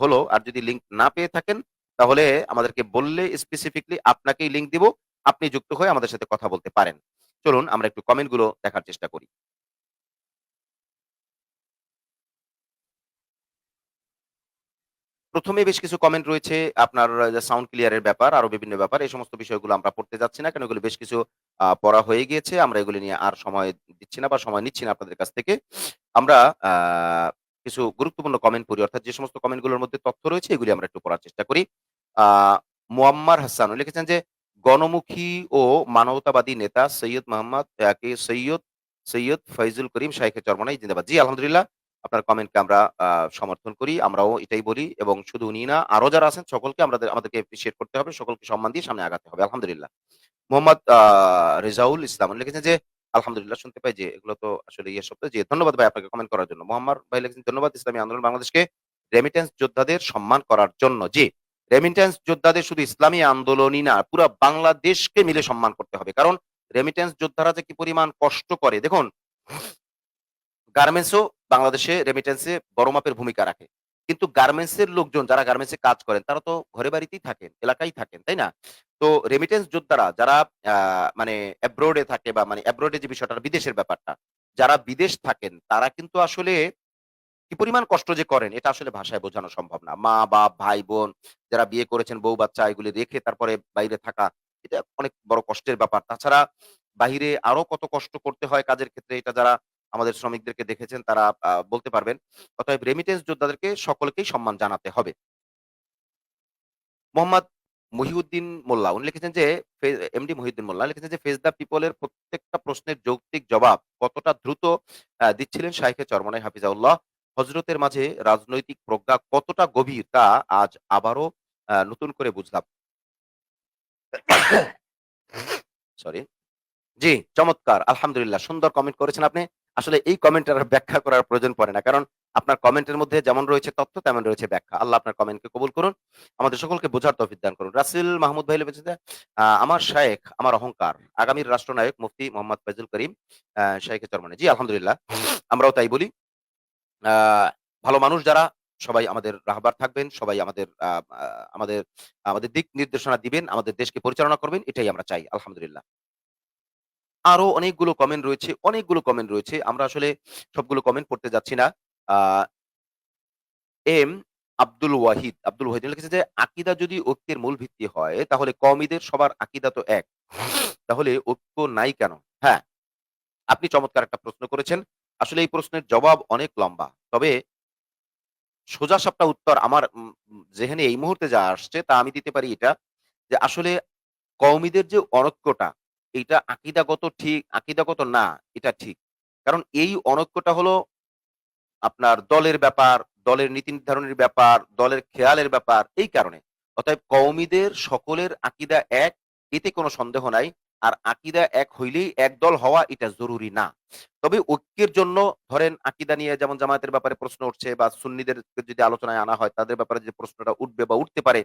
হলো। আর যদি লিংক না পেয়ে থাকেন তাহলে আমাদেরকে বললে স্পেসিফিকলি আপনাকেই লিংক দিব। আপনি যুক্ত হয়ে আমাদের সাথে কথা বলতে পারেন। চলুন আমরা একটু কমেন্ট গুলো দেখার চেষ্টা করি। ১ম এ বেশ কিছু কমেন্ট রয়েছে আপনার যে সাউন্ড ক্লিয়ার এর ব্যাপার, আরো বিভিন্ন ব্যাপার। এই সমস্ত বিষয়গুলো আমরা পড়তে যাচ্ছি না। কারণ এগুলো বেশ কিছু পড়া হয়ে গিয়েছে। আমরা এগুলো নিয়ে আর সময় দিচ্ছি না বা সময় নিচ্ছি না আপনাদের কাছ থেকে। আমরা আ কিছু গুরুত্বপূর্ণ কমেন্ট পড়ি। অর্থাৎ যে সমস্ত কমেন্ট গুলোর মধ্যে তথ্য রয়েছে এগুলি আমরা একটু পড়ার চেষ্টা করি। আ মোয়াম্মার হাসান লিখেছেন যে, "গণমুখী ও মানবতাবাদী নেতা সৈয়দ মোহাম্মদ সৈয়দ ফয়জুল করিম শাইখে চরমোনাই জিন্দাবাদ।" জি, আলহামদুলিল্লাহ। আপনার কমেন্টকে আমরা সমর্থন করি। আমরাও এটাই বলি এবং শুধু উনি না, আরো যারা আছেন সকলকে আমাদেরকে অ্যাপ্রিশিয়েট করতে হবে। সকলকে সম্মান দিয়ে সামনে আগাতে হবে। আলহামদুলিল্লাহ। মোহাম্মদ রেজাউল ইসলাম উনি লিখেছেন যে, আলহামদুলিল্লাহ শুনতে পাই যে এগুলো তো আসলে ইয়ে শব্দ। জি, ধন্যবাদ ভাই আপনাকে কমেন্ট করার জন্য। মোহাম্মদ ভাই লিখেছেন, "ধন্যবাদ ইসলামী আন্দোলন বাংলাদেশকে রেমিটেন্স যোদ্ধাদের সম্মান করার জন্য।" জি, রেমিটেন্স যোদ্ধাদের শুধু ইসলামী আন্দোলনই না, পুরা বাংলাদেশকে মিলে সম্মান করতে হবে। কারণ রেমিটেন্স যোদ্ধারা যে কি পরিমাণ কষ্ট করে দেখুন গার্মেন্টসও বাংলাদেশে রেমিটেন্সে বড় মাপের ভূমিকা রাখে। কিন্তু গার্মেন্টসের লোকজন যারা গার্মেন্টসে কাজ করেন তারা তো ঘরে বাড়িতেই থাকেন, এলাকায় থাকেন, তাই না? তো রেমিটেন্স যোদ্ধারা যারা আ মানে অ্যাব্রোড এ থাকে বা মানে অ্যাব্রোড এ যে বিষয়টা বিদেশের ব্যাপারটা, যারা বিদেশ থাকেন তারা কিন্তু আসলে কি পরিমাণ কষ্ট যে করেন এটা আসলে ভাষায় বোঝানো সম্ভব না। মা-বাপ, ভাই-বোন যারা বিয়ে করেছেন, বউ-বাচ্চা এগুলি রেখে তারপরে বাইরে থাকা, এটা অনেক বড় কষ্টের ব্যাপার। তাছাড়া বাহিরে আরো কত কষ্ট করতে হয় কাজের ক্ষেত্রে এটা যারা আমাদের শ্রমিকদেরকে দেখেছেন তারা বলতে পারবেন। অতএব রেমিটেন্স যোদ্ধাদেরকে সকলকেই সম্মান জানাতে হবে। মোহাম্মদ মহিউদ্দিন মোল্লা উনি লিখেছেন যে এমডি মহিউদ্দিন মোল্লা লিখেছেন যে ফেস দ্য পিপল এর প্রত্যেকটা প্রশ্নের যৌক্তিক জবাব কতটা দ্রুত দিচ্ছিলেন শাইখে চরমনাই হাফিজাউল্লাহ। হযরতের মাঝে রাজনৈতিক প্রজ্ঞা কতটা গভীর তা আজ আবারও নতুন করে বুঝলাম। সরি। জি, চমৎকার! আলহামদুলিল্লাহ। সুন্দর কমেন্ট করেছেন আপনি। আসলে এই কমেন্টের আর ব্যাখ্যা করার প্রয়োজন পড়ে না। কারণ আপনার কমেন্টের মধ্যে যেমন রয়েছে তথ্য তেমন রয়েছে ব্যাখ্যা। আল্লাহ আপনার কমেন্টকে কবুল করুন। আমাদের সকলকে বোঝার তৌফিক দান করুন। রাসেল মাহমুদ ভাই লিখেছেন যে, "আমার শায়েখ, আমার অহংকার। আগামীর রাষ্ট্রনায়ক মুফতি মোহাম্মদ ফয়জুল করিম শাইখে চরমনাই।" জি, আলহামদুলিল্লাহ। আমরাও তাই বলি। আ ভালো মানুষ যারা সবাই আমাদের রাহবার থাকবেন। সবাই আমাদের আ আ আমাদের আমাদের দিক নির্দেশনা দিবেন, আমাদের দেশকে পরিচালনা করবেন। এটাই আমরা চাই। আলহামদুলিল্লাহ। আরো অনেকগুলো কমেন্ট রয়েছে। আমরা আসলে সবগুলো কমেন্ট পড়তে যাচ্ছি না। আ এম আব্দুল ওয়াহিদ লিখেছে যে, "আকীদা যদি ঐক্যের মূল ভিত্তি হয়, তাহলে কওমীদের সবার আকীদা তো এক। তাহলে ঐক্য নাই কেন?" হ্যাঁ, আপনি চমৎকার একটা প্রশ্ন করেছেন। আসলে এই প্রশ্নের জবাব অনেক লম্বা। তবে সোজাসাপটা উত্তর আমার যেহেনে এই মুহূর্তে যা আসছে তা আমি দিতে পারি এটা, যে আসলে কওমীদের যে অনৈক্যটা, এইটা আকীদাগত না, এটা ঠিক। কারণ এই অনৈক্যটা হলো আপনার দলের ব্যাপার, দলের নীতি নির্ধারণের ব্যাপার, দলের খেয়ালের ব্যাপার, এই কারণে। অতএব কওমীদের সকলের আকীদা এক, এতে কোনো সন্দেহ নাই। আর আকীদা এক হইলেই একদল হওয়া এটা জরুরি না। তবে ঐক্যের জন্য ধরেন আকীদা নিয়ে যেমন জামায়াতের ব্যাপারে প্রশ্ন উঠছে বা সুন্নিদের যদি আলোচনায় আনা হয়, তাদের ব্যাপারে যে প্রশ্নটা উঠবে বা উঠতে পারে,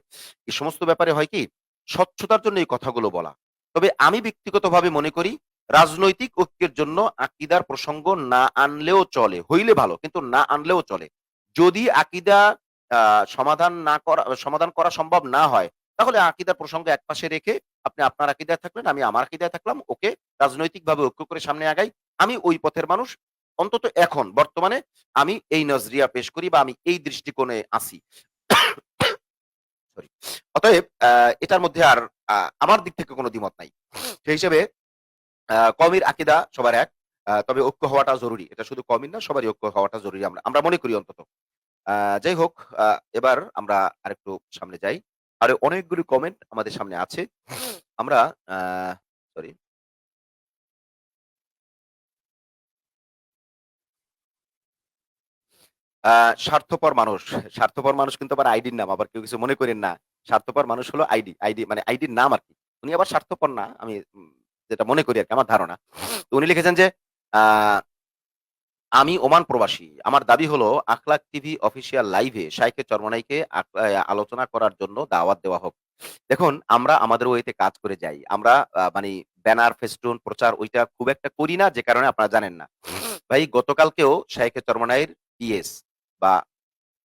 এই সমস্ত ব্যাপারে হয় কি? স্বচ্ছতার জন্য এই কথাগুলো বলা। তবে আমি ব্যক্তিগতভাবে মনে করি রাজনৈতিক ঐক্যের জন্য আকীদার প্রসঙ্গ না আনলেও চলে। হইলে ভালো, কিন্তু না আনলেও চলে। যদি আকীদা আ সমাধান করা সম্ভব না হয়, তাহলে আকীদার প্রসঙ্গ একপাশে রেখে আপনি আপনার আকীদায় থাকলেন, আমি আমার আকীদায় থাকলাম। ওকে, রাজনৈতিকভাবে ঐক্য করে সামনে আগাই। আমি ওই পথের মানুষ। অন্তত এখন বর্তমানে আমি এই নজরিয়া পেশ করি বা আমি এই দৃষ্টিকোণে আছি। সরি। অতএব এটার মধ্যে আর আমার দিক থেকে কোন দ্বিমত নাই। সেই হিসেবে কওমির আকীদা সবার এক। তবে ঐক্য হওয়াটা জরুরি। এটা শুধু কওমির না, সবারই ঐক্য হওয়াটা জরুরি আমরা আমরা মনে করি অন্তত। আ যাই হোক, আ এবার আমরা আরেকটু সামনে যাই। আরো অনেকগুলো কমেন্ট আমাদের সামনে আছে। আমরা আ সরি। আ স্বার্থপর মানুষ। স্বার্থপর মানুষ কিন্তু আবার আইডির নাম। আবার কেউ কিছু মনে কইরেন না। স্বার্থপর মানুষ হলো আইডি মানে আইডির নাম আরকি। উনি আবার স্বার্থপর না। আমি যেটা মনে করি আরকি, আমার ধারণা। তো উনি লিখেছেন যে, আ আমি ওমান প্রবাসী। আমার দাবি হলো আখলাক টিভি অফিসিয়াল লাইভে শাইখে চরমোনাইকে আলোচনা করার জন্য দাওয়াত দেওয়া হোক। দেখুন, আমরা আমাদের ওয়েতে কাজ করে যাই। আমরা মানি ব্যানার, ফেস্টুন, প্রচার ওইটা খুব একটা করি না, যে কারণে আপনারা জানেন না। ভাই, গতকালকেও শাইখে চরমোনাইর পিএস বা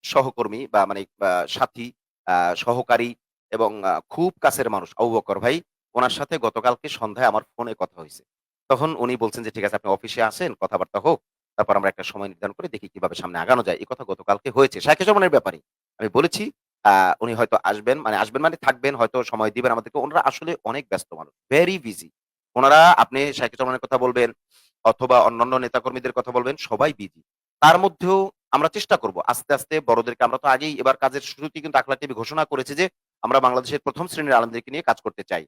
সহকর্মী বা মানে সাথী, আ সহকারী এবং খুব কাছের মানুষ আবু বকর ভাই, উনার সাথে গতকালকে সন্ধ্যায় আমার ফোনে কথা হইছে। তখন উনি বলছেন যে, "ঠিক আছে, আপনি অফিসে আসেন, কথাবার্তা হোক। তারপর আমরা একটা সময় নির্ধারণ করে দেখি কিভাবে সামনে আগানো যায়।" এই কথা গতকালকে হয়েছে। শাইখে চরমনের ব্যাপারেই। আমি বলেছি আ উনি হয়তো আসবেন মানে থাকবেন, হয়তো সময় দিবেন আমাদেরকে। উনারা আসলে অনেক ব্যস্ত মানুষ। Very busy. উনারা, আপনি শাইখে চরমনের কথা বলবেন অথবা অন্যান্য নেতাকর্মীদের কথা বলবেন, সবাই বিজি। তার মধ্যেও আমরা চেষ্টা করব আস্তে, আস্তে বড়দেরকে, আমরা তো আগেই এবার কাজের শুরুতেই কিন্তু আখলাক টিভি ঘোষণা করেছে যে আমরা বাংলাদেশের ১ম শ্রেণীর আলেমদেরকে নিয়ে কাজ করতে চাই।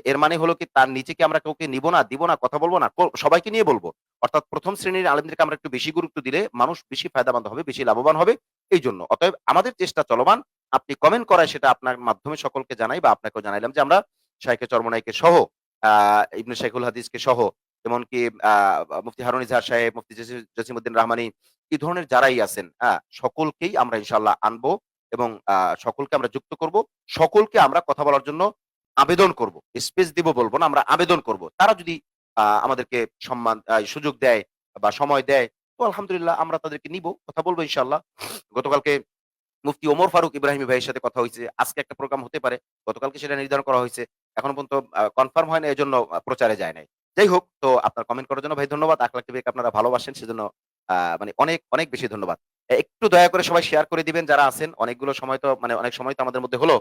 এর মানে হলো কি, তার নিচে কি আমরা কাউকে নিব না, দিব না, কথা বলব না? সবাইকে নিয়ে বলব। অর্থাৎ ১ম শ্রেণীর আলেমদেরকে আমরা একটু বেশি গুরুত্ব দিলে মানুষ বেশি ফায়দাবান হবে, বেশি লাভবান হবে। এইজন্য। অতএব আমাদের চেষ্টা চলমান। আপনি কমেন্ট করায় সেটা আপনার মাধ্যমে সকলকে জানাই বা আপনাকেও জানাইলাম যে আমরা শাইখে চরমোনাইকে সহ, আ ইবনে শাইখুল হাদিসকে সহ, এমনকি আ মুফতি হারুন ইজাহার সাহেব, মুফতি জসিমউদ্দিন রহমানী, এই ধরনের যারাই আছেন, সকলকেই আমরা ইনশাআল্লাহ আনবো এবং সকলকে আমরা যুক্ত করব। সকলকে আমরা কথা বলার জন্য আবেদন করব। স্পেস দিব বলব না, আমরা আবেদন করব। তারা যদি আমাদেরকে সুযোগ দেয় বা সময় দেয়, তো আলহামদুলিল্লাহ আমরা তাদেরকে নিব। কথা বলব ইনশাআল্লাহ। গতকালকে মুফতি ওমর ফারুক ইব্রাহিমী ভাইয়ের সাথে কথা হইছে। আজকে একটা প্রোগ্রাম হতে পারে। গতকালকে সেটা নির্ধারণ করা হইছে। এখনো পর্যন্ত কনফার্ম হয় না, এজন্য প্রচারে যায় নাই। যাই হোক, তো আপনার কমেন্ট করার জন্য ভাই ধন্যবাদ। আখলাক টিভিকে আপনারা ভালোবাসেন, সেজন্য মানে অনেক, অনেক বেশি ধন্যবাদ। একটু দয়া করে সবাই শেয়ার করে দিবেন যারা আছেন। অনেক সময় তো আমাদের মধ্যে হলো।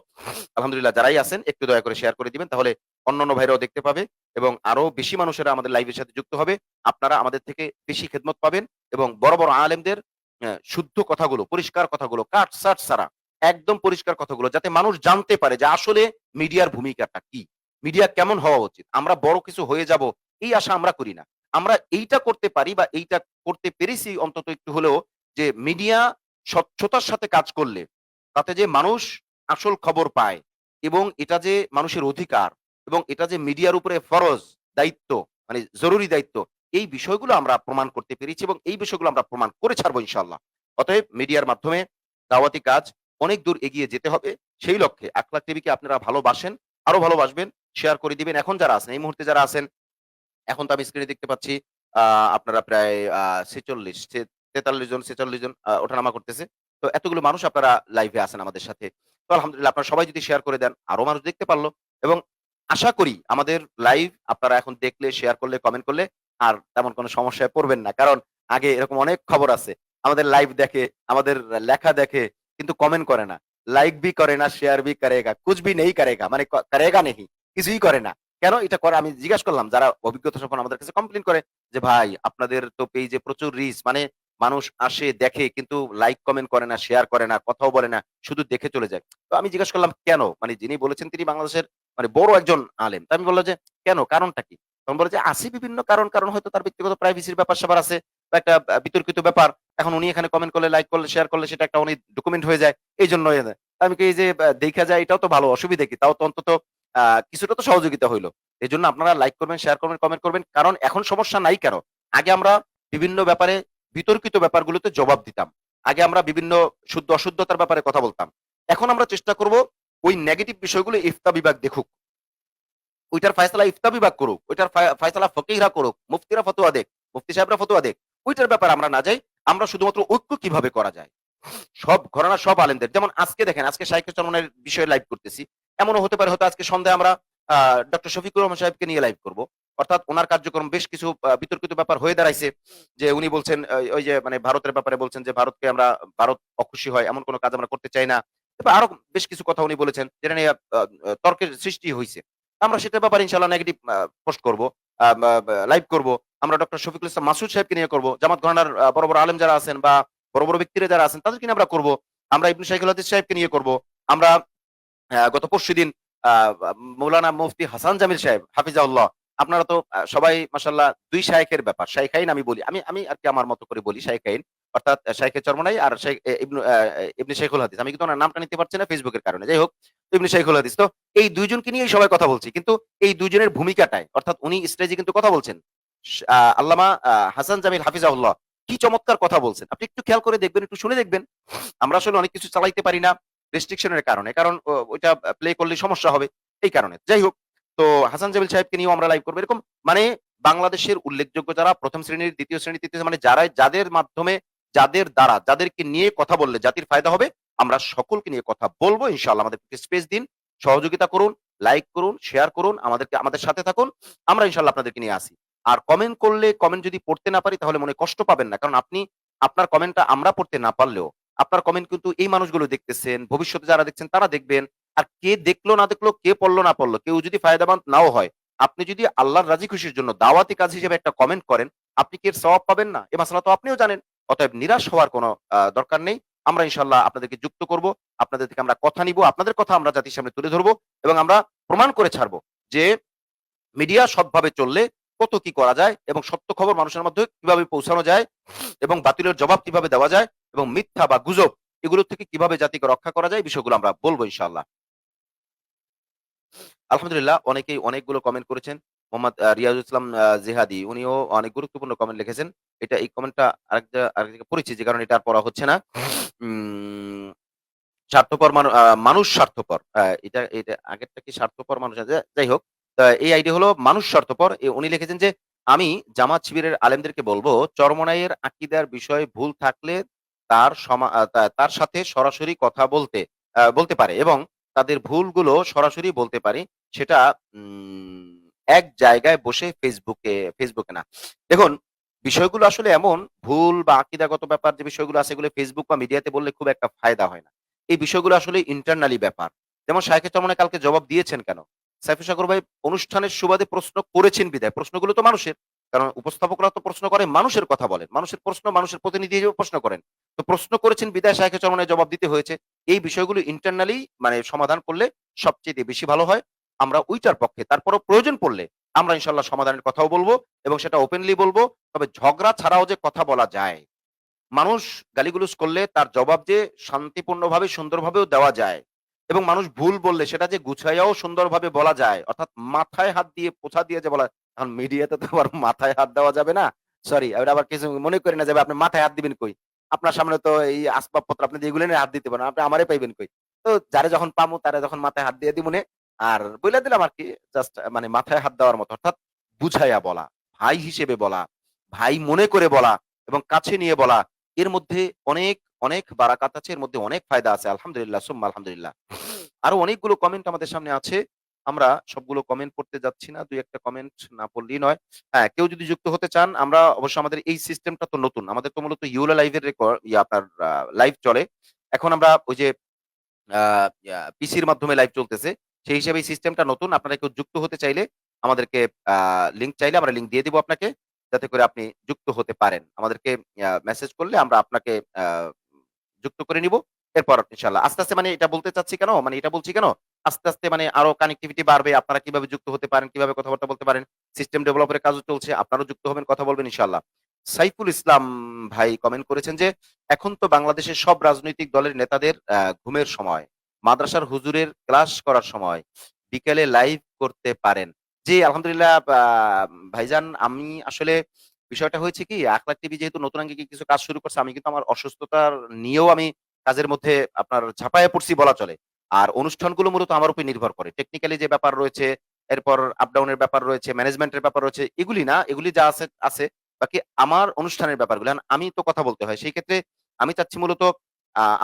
আলহামদুলিল্লাহ, যারাই আছেন একটু দয়া করে শেয়ার করে দিবেন। তাহলে অন্যান্য ভাইরাও দেখতে পাবে এবং আরো বেশি মানুষেরা আমাদের লাইভের সাথে যুক্ত হবে। আপনারা আমাদের থেকে বেশি খেদমত পাবেন এবং বড়, বড় আলেমদের শুদ্ধ কথাগুলো, পরিষ্কার কথাগুলো, কাট-ছাঁট ছাড়া একদম পরিষ্কার কথাগুলো, যাতে মানুষ জানতে পারে যে আসলে মিডিয়ার ভূমিকাটা কি? মিডিয়া কেমন হওয়া উচিত? আমরা বড় কিছু হয়ে যাব, এই আশা আমরা করি না। আমরা এইটা করতে পারি বা এইটা করতে পেরেছি অন্তত একটু হলেও, যে মিডিয়া স্বচ্ছতার সাথে কাজ করলে তাতে যে মানুষ আসল খবর পায় এবং এটা যে মানুষের অধিকার এবং এটা যে মিডিয়ার উপরে ফরজ, দায়িত্ব, মানে জরুরি দায়িত্ব, এই বিষয়গুলো আমরা প্রমাণ করতে পেরেছি এবং এই বিষয়গুলো আমরা প্রমাণ করে ছাড়বো ইনশাআল্লাহ। অতএব মিডিয়ার মাধ্যমে দাওয়াতি কাজ অনেক দূর এগিয়ে যেতে হবে। সেই লক্ষ্যে আখলাক টিভিকে আপনারা ভালোবাসেন, আরো ভালোবাসবেন, শেয়ার করে দিবেন। এখন যারা আছেন, এই মুহূর্তে যারা আছেন, এখন তো আমি স্ক্রিনে দেখতে পাচ্ছি আ আপনারা প্রায় ৪৬ ৪৩ জন, ৪৬ জন ওঠানামা করতেছে। তো এতগুলো মানুষ আপনারা লাইভে আছেন আমাদের সাথে। তো আলহামদুলিল্লাহ, আপনারা সবাই যদি শেয়ার করে দেন, আরো মানুষ দেখতে পারল এবং আশা করি আমাদের লাইভ আপনারা এখন দেখলে, শেয়ার করলে, কমেন্ট করলে আর তেমন কোনো সমস্যায় পড়বেন না। কারণ আগে এরকম অনেক খবর আছে। আমাদের লাইভ দেখে, আমাদের লেখা দেখে কিন্তু কমেন্ট করে না। লাইক ভি করে না, শেয়ার ভি করেগা, কুছ ভি নেহি করেগা। মানে করেগা নেহি। কিছুই করে না। কেন এটা করে আমি জিজ্ঞাসা করলাম যারা অভিজ্ঞতা সম্পন্ন আমাদের কাছে কমপ্লেইন করে যে, "ভাই আপনাদের তো পেইজে প্রচুর রিচ মানে মানুষ আসে, দেখে কিন্তু লাইক, কমেন্ট করে না, শেয়ার করে না, কথাও বলে না। শুধু দেখে চলে যায়।" তো আমি জিজ্ঞাসা করলাম, "কেন?" মানে যিনি বলেছেন তিনি বাংলাদেশের মানে বড় একজন আলেম। তো আমি বললাম যে, "কেন? কারণটা কি?" তখন বলে যে, "আছে বিভিন্ন কারণ। কারণ হয়তো তার ব্যক্তিগত প্রাইভেসির ব্যাপার-স্যাপার আছে বা একটা বিতর্কিত ব্যাপার। এখন উনি এখানে কমেন্ট করলে, লাইক করলে, শেয়ার করলে সেটা একটা উনি ডকুমেন্ট হয়ে যায়। এইজন্য এ আমি কই এই যে দেইখা যায় এটাও তো ভালো, অসুবিধা কি? তাও তো অন্তত আ কিছুটা তো সহযোগিতা হইল। এজন্য আপনারা লাইক করবেন, শেয়ার করবেন, কমেন্ট করবেন। কারণ এখন সমস্যা নাই কেন? আগে আমরা বিভিন্ন ব্যাপারে বিতর্কিত ব্যাপারগুলোতে জবাব দিতাম। আগে আমরা বিভিন্ন শুদ্ধ অশুদ্ধতার ব্যাপারে কথা বলতাম। এখন আমরা চেষ্টা করব ওই নেগেটিভ বিষয়গুলো ইফতা বিভাগ দেখুক। ওইটার ফায়সালা ইফতা বিভাগ করুক। ওইটার ফায়সালা ফকিহরা করুক। মুফতিরা ফতোয়া দেক। মুফতি সাহেবরা ফতোয়া দেক। ওইটার ব্যাপারে আমরা না যাই। আমরা শুধুমাত্র ঐক্য কিভাবে করা যায়? সব ঘরানার সব আলেমদের। যেমন আজকে দেখেন, আজকে শাইখুল চরমনের বিষয়ে লাইভ করতেছি। এমনও হতে পারে হয়তো আজকে সন্ধ্যায় আমরা আ ডক্টর শফিকুর রহমান সাহেবকে নিয়ে লাইভ করব। অর্থাৎ উনার কার্যক্রম বেশ কিছু বিতর্কিত ব্যাপার হয়ে দাঁড়াইছে। যে উনি বলছেন ওই যে মানে ভারতের ব্যাপারে বলছেন যে ভারত অখুশি হয় এমন কোন কাজ আমরা করতে চাই না। তারপর আরো বেশ কিছু কথা উনি বলেছেন যেটা নিয়ে তর্কের সৃষ্টি হইছে। আমরা সেটার ব্যাপারে ইনশাআল্লাহ নেগেটিভ পোস্ট করব। আ মা বা লাইভ করব। আমরা ডক্টর শফিকুল ইসলাম মাসুদ সাহেবকে নিয়ে করব। জামাত ঘরানার বড়, বড় আলেম যারা আছেন বা বড়, বড় ব্যক্তিরা যারা আছেন তাদেরকে নিয়ে আমরা করব। আমরা ইবনে শাইখুল হাদিস সাহেবকে নিয়ে করব। আমরা গত পরশুদিন আ আ মৌলানা মুফতি হাসান জামিল সাহেব হাফিজাহুল্লাহ। আপনারা তো সবাই মাশাআল্লাহ ২ শায়েখের ব্যাপার। শাইখাইন আমি বলি। আমি আরকি আমার মতো করে বলি শাইখাইন। অর্থাৎ শাইখে চরমনাই আর শাইখ এ ইবনু ইবনে শাইখুল হাদিস। আমি কিন্তু উনার নামটা নিতে পারছি না ফেসবুকের কারণে। যাই হোক, ইবনে শাইখুল হাদিস। তো এই ২ জনকে নিয়েই সবাই কথা বলছি। কিন্তু এই ২ জনের ভূমিকাটায় অর্থাৎ উনি স্টেজে কিন্তু কথা বলছেন। আল্লামা হাসান জামিল হাফিজাহুল্লাহ কি চমৎকার কথা বলছেন। আপনি একটু খেয়াল করে দেখবেন, একটু শুনে দেখবেন। আমরা আসলে অনেক কিছু চালাইতে পারি না রেস্ট্রিকশন এর কারণে। কারণ ওইটা প্লে করলে সমস্যা হবে। এই কারণে। যাই হোক, তো হাসান জামিল সাহেবকে নিয়েও আমরা লাইভ করব। এরকম মানে বাংলাদেশের উল্লেখযোগ্য যারা ১ম শ্রেণীর, ২য় শ্রেণী, ৩য় মানে যাদের মাধ্যমে, যাদের দ্বারা, যাদেরকে নিয়ে কথা বললে জাতির ফায়দা হবে, আমরা সকলকে নিয়ে কথা বলব ইনশাআল্লাহ। আমাদেরকে স্পেস দিন, সহযোগিতা করুন, লাইক করুন, শেয়ার করুন, আমাদের সাথে থাকুন। আমরা ইনশাআল্লাহ আপনাদেরকে নিয়ে আসি। আর কমেন্ট করলে কমেন্ট যদি পড়তে না পারি তাহলে মনে কষ্ট পাবেন না। কারণ আপনার কমেন্টটা আমরা পড়তে না পারলেও আপনার কমেন্ট কিন্তু এই মানুষগুলো দেখতেছেন। ভবিষ্যতে যারা দেখছেন তারা দেখবেন। আর কে দেখলো না দেখলো, কে পড়লো না পড়লো, কেউ যদি ফায়দাবান নাও হয়, আপনি যদি আল্লাহর রাজি খুশির জন্য দাওয়াতি কাজ হিসেবে একটা কমেন্ট করেন, আপনি কি এর সওয়াব পাবেন না? এ মাসআলা তো আপনিও জানেন। অতএব নিরাশ হওয়ার কোন দরকার নেই। আমরা ইনশাআল্লাহ আপনাদেরকে যুক্ত করব। আপনাদের থেকে আমরা কথা নিব। আপনাদের কথা আমরা জাতির সামনে তুলে ধরব এবং আমরা প্রমাণ করে ছাড়ব যে মিডিয়া সৎভাবে চললে কত কি করা যায় এবং সত্য খবর মানুষের মধ্যে কিভাবে পৌঁছানো যায় এবং বাতিলের জবাব কিভাবে দেওয়া যায় এবং মিথ্যা বা গুজব এগুলো থেকে কিভাবে জাতিকে রক্ষা করা যায় এই বিষয়গুলো আমরা বলব ইনশাআল্লাহ। আলহামদুলিল্লাহ অনেকেই অনেকগুলো কমেন্ট করেছেন। মোহাম্মদ রিয়াজুল ইসলাম জিহাদি উনিও অনেক গুরুত্বপূর্ণ কমেন্ট লিখেছেন। এই কমেন্টটা আরেক জায়গায় পড়েছি যে কারণে এটা আর পড়া হচ্ছে না। উম স্বার্থপর মানুষ স্বার্থপর। এটা আগেরটা কি স্বার্থপর মানুষ আছে? যাই হোক, এই আইডি হলো মানুষ স্বার্থপর। উনি লিখেছেন যে, "আমি জামাত শিবিরের আলেমদেরকে বলব, চরমোনাইয়ের আকিদার বিষয়ে ভুল থাকলে তার সমা আ তা তার সাথে সরাসরি কথা বলতে পারে এবং তাদের ভুলগুলো সরাসরি বলতে পারি। সেটা উম এক জায়গায় বসে ফেসবুকে না।" দেখুন, বিষয়গুলো আসলে এমন ভুল বা আকিদাগত ব্যাপার যে বিষয়গুলো আছে এগুলো ফেসবুক বা মিডিয়াতে বললে খুব একটা ফায়দা হয় না। এই বিষয়গুলো আসলে ইন্টারনালি ব্যাপার। যেমন শায়খে চরমনাই কালকে জবাব দিয়েছেন কেন? সাইফুল সাগর ভাই অনুষ্ঠানের সুবাদে প্রশ্ন করেছেন বিধায়। প্রশ্নগুলো তো মানুষের। কারণ উপস্থাপকরা তো প্রশ্ন করে মানুষের কথা বলেন। মানুষের প্রশ্ন মানুষের প্রতিনিধি হিসেবে প্রশ্ন করেন। তো প্রশ্ন করেছেন বিধায় শায়খে চরমনাই জবাব দিতে হয়েছে। এই বিষয়গুলো ইন্টারনালি মানে সমাধান করলে সবচাইতে বেশি ভালো হয়। আমরা ওইটার পক্ষে। তারপরেও প্রয়োজন পড়লে আমরা ইনশাআল্লাহ সমাধানের কথাও বলব এবং সেটা ওপেনলি বলব। তবে ঝগড়া ছাড়াও যে কথা বলা যায় মানুষ গালিগালাজ করলে তার জবাব যে শান্তিপূর্ণভাবে সুন্দরভাবেও দেওয়া যায় এবং মানুষ ভুল বললে সেটা যে গুছাইয়াও সুন্দরভাবে বলা যায়। অর্থাৎ মাথায় হাত দিয়ে পোছা দিয়ে যে বলা এখন মিডিয়াতে তো আবার মাথায় হাত দেওয়া যাবে না। সরি ওটা আবার কিছু মনে করি না যে ভাই আপনি মাথায় হাত দিবেন কই? আপনার সামনে তো এই আসবাবপত্র আপনি তো এগুলো নিয়ে হাত দিতে পারেন। আপনি আমারে পাইবেন কই? তো যারে যখন পামু তারে যখন মাথায় হাত দিয়ে দিমুনে। আর বইলা দিলাম আরকি জাস্ট মানে মাথায় হাত দেওয়ার মতো। অর্থাৎ বুঝাইয়া বলা, ভাই হিসেবে বলা, ভাই মনে করে বলা এবং কাছে নিয়ে বলা এর মধ্যে অনেক, অনেক বারাকাত আছে। এর মধ্যে অনেক ফায়দা আছে। আলহামদুলিল্লাহ সুম্মা আলহামদুলিল্লাহ। আরো অনেকগুলো কমেন্ট আমাদের সামনে আছে। আমরা সবগুলো কমেন্ট পড়তে যাচ্ছি না। ২-১ টা কমেন্ট না পড়লেই নয়। হ্যাঁ, কেউ যদি যুক্ত হতে চান আমরা অবশ্য আমাদের এই সিস্টেমটা তো নতুন। আমাদের তো মূলত ইউলা লাইভের আপনার লাইভ চলে। এখন আমরা ওই যে আ পিসির মাধ্যমে লাইভ চলতেছে। সেই হিসেবে এই সিস্টেমটা নতুন। আপনারা কেউ যুক্ত হতে চাইলে আমাদেরকে আ লিঙ্ক চাইলে আমরা লিঙ্ক দিয়ে দিব আপনাকে। যাতে করে আপনি যুক্ত হতে পারেন। আমাদেরকে মেসেজ করলে আমরা আপনাকে আ যুক্ত করে নিব। এরপর ইনশাআল্লাহ আস্তে, আস্তে মানে এটা বলতে চাচ্ছি কেন? মানে এটা বলছি কেন? আস্তে, আস্তে মানে আরো কানেক্টিভিটি বাড়বে। আপনারা কিভাবে যুক্ত হতে পারেন, কিভাবে কথাবার্তা বলতে পারেন। সিস্টেম ডেভেলপের কাজও চলছে। আপনারাও যুক্ত হবেন, কথা বলবেন ইনশাআল্লাহ। সাইফুল ইসলাম ভাই কমেন্ট করেছেন যে, "এখন তো বাংলাদেশের সব রাজনৈতিক দলের নেতাদের ঘুমের সময়। মাদ্রাসার হুজুরের ক্লাস করার সময়। বিকেলে লাইভ করতে পারেন।" জি, আলহামদুলিল্লাহ ভাইজান আমি আসলে বিষয়টা হয়েছে কি আখলাক টিভি যেহেতু নতুন আঙ্গিকে কিছু কাজ শুরু করছে, আমি কিন্তু আমার অসুস্থতার নিয়েও আমি কাজের মধ্যে আপনার ঝাঁপায়ে পড়ছি বলা চলে। আর অনুষ্ঠানগুলো মূলত আমার উপর নির্ভর করে। টেকনিক্যালি যে ব্যাপার রয়েছে, এরপর আপ ডাউন এর ব্যাপার রয়েছে, ম্যানেজমেন্টের ব্যাপার রয়েছে, এগুলি না, এগুলি যা আছে, আছে। বাকি আমার অনুষ্ঠানের ব্যাপারগুলো। এখন আমি তো কথা বলতে হয়। সেই ক্ষেত্রে আমি চাচ্ছি মূলত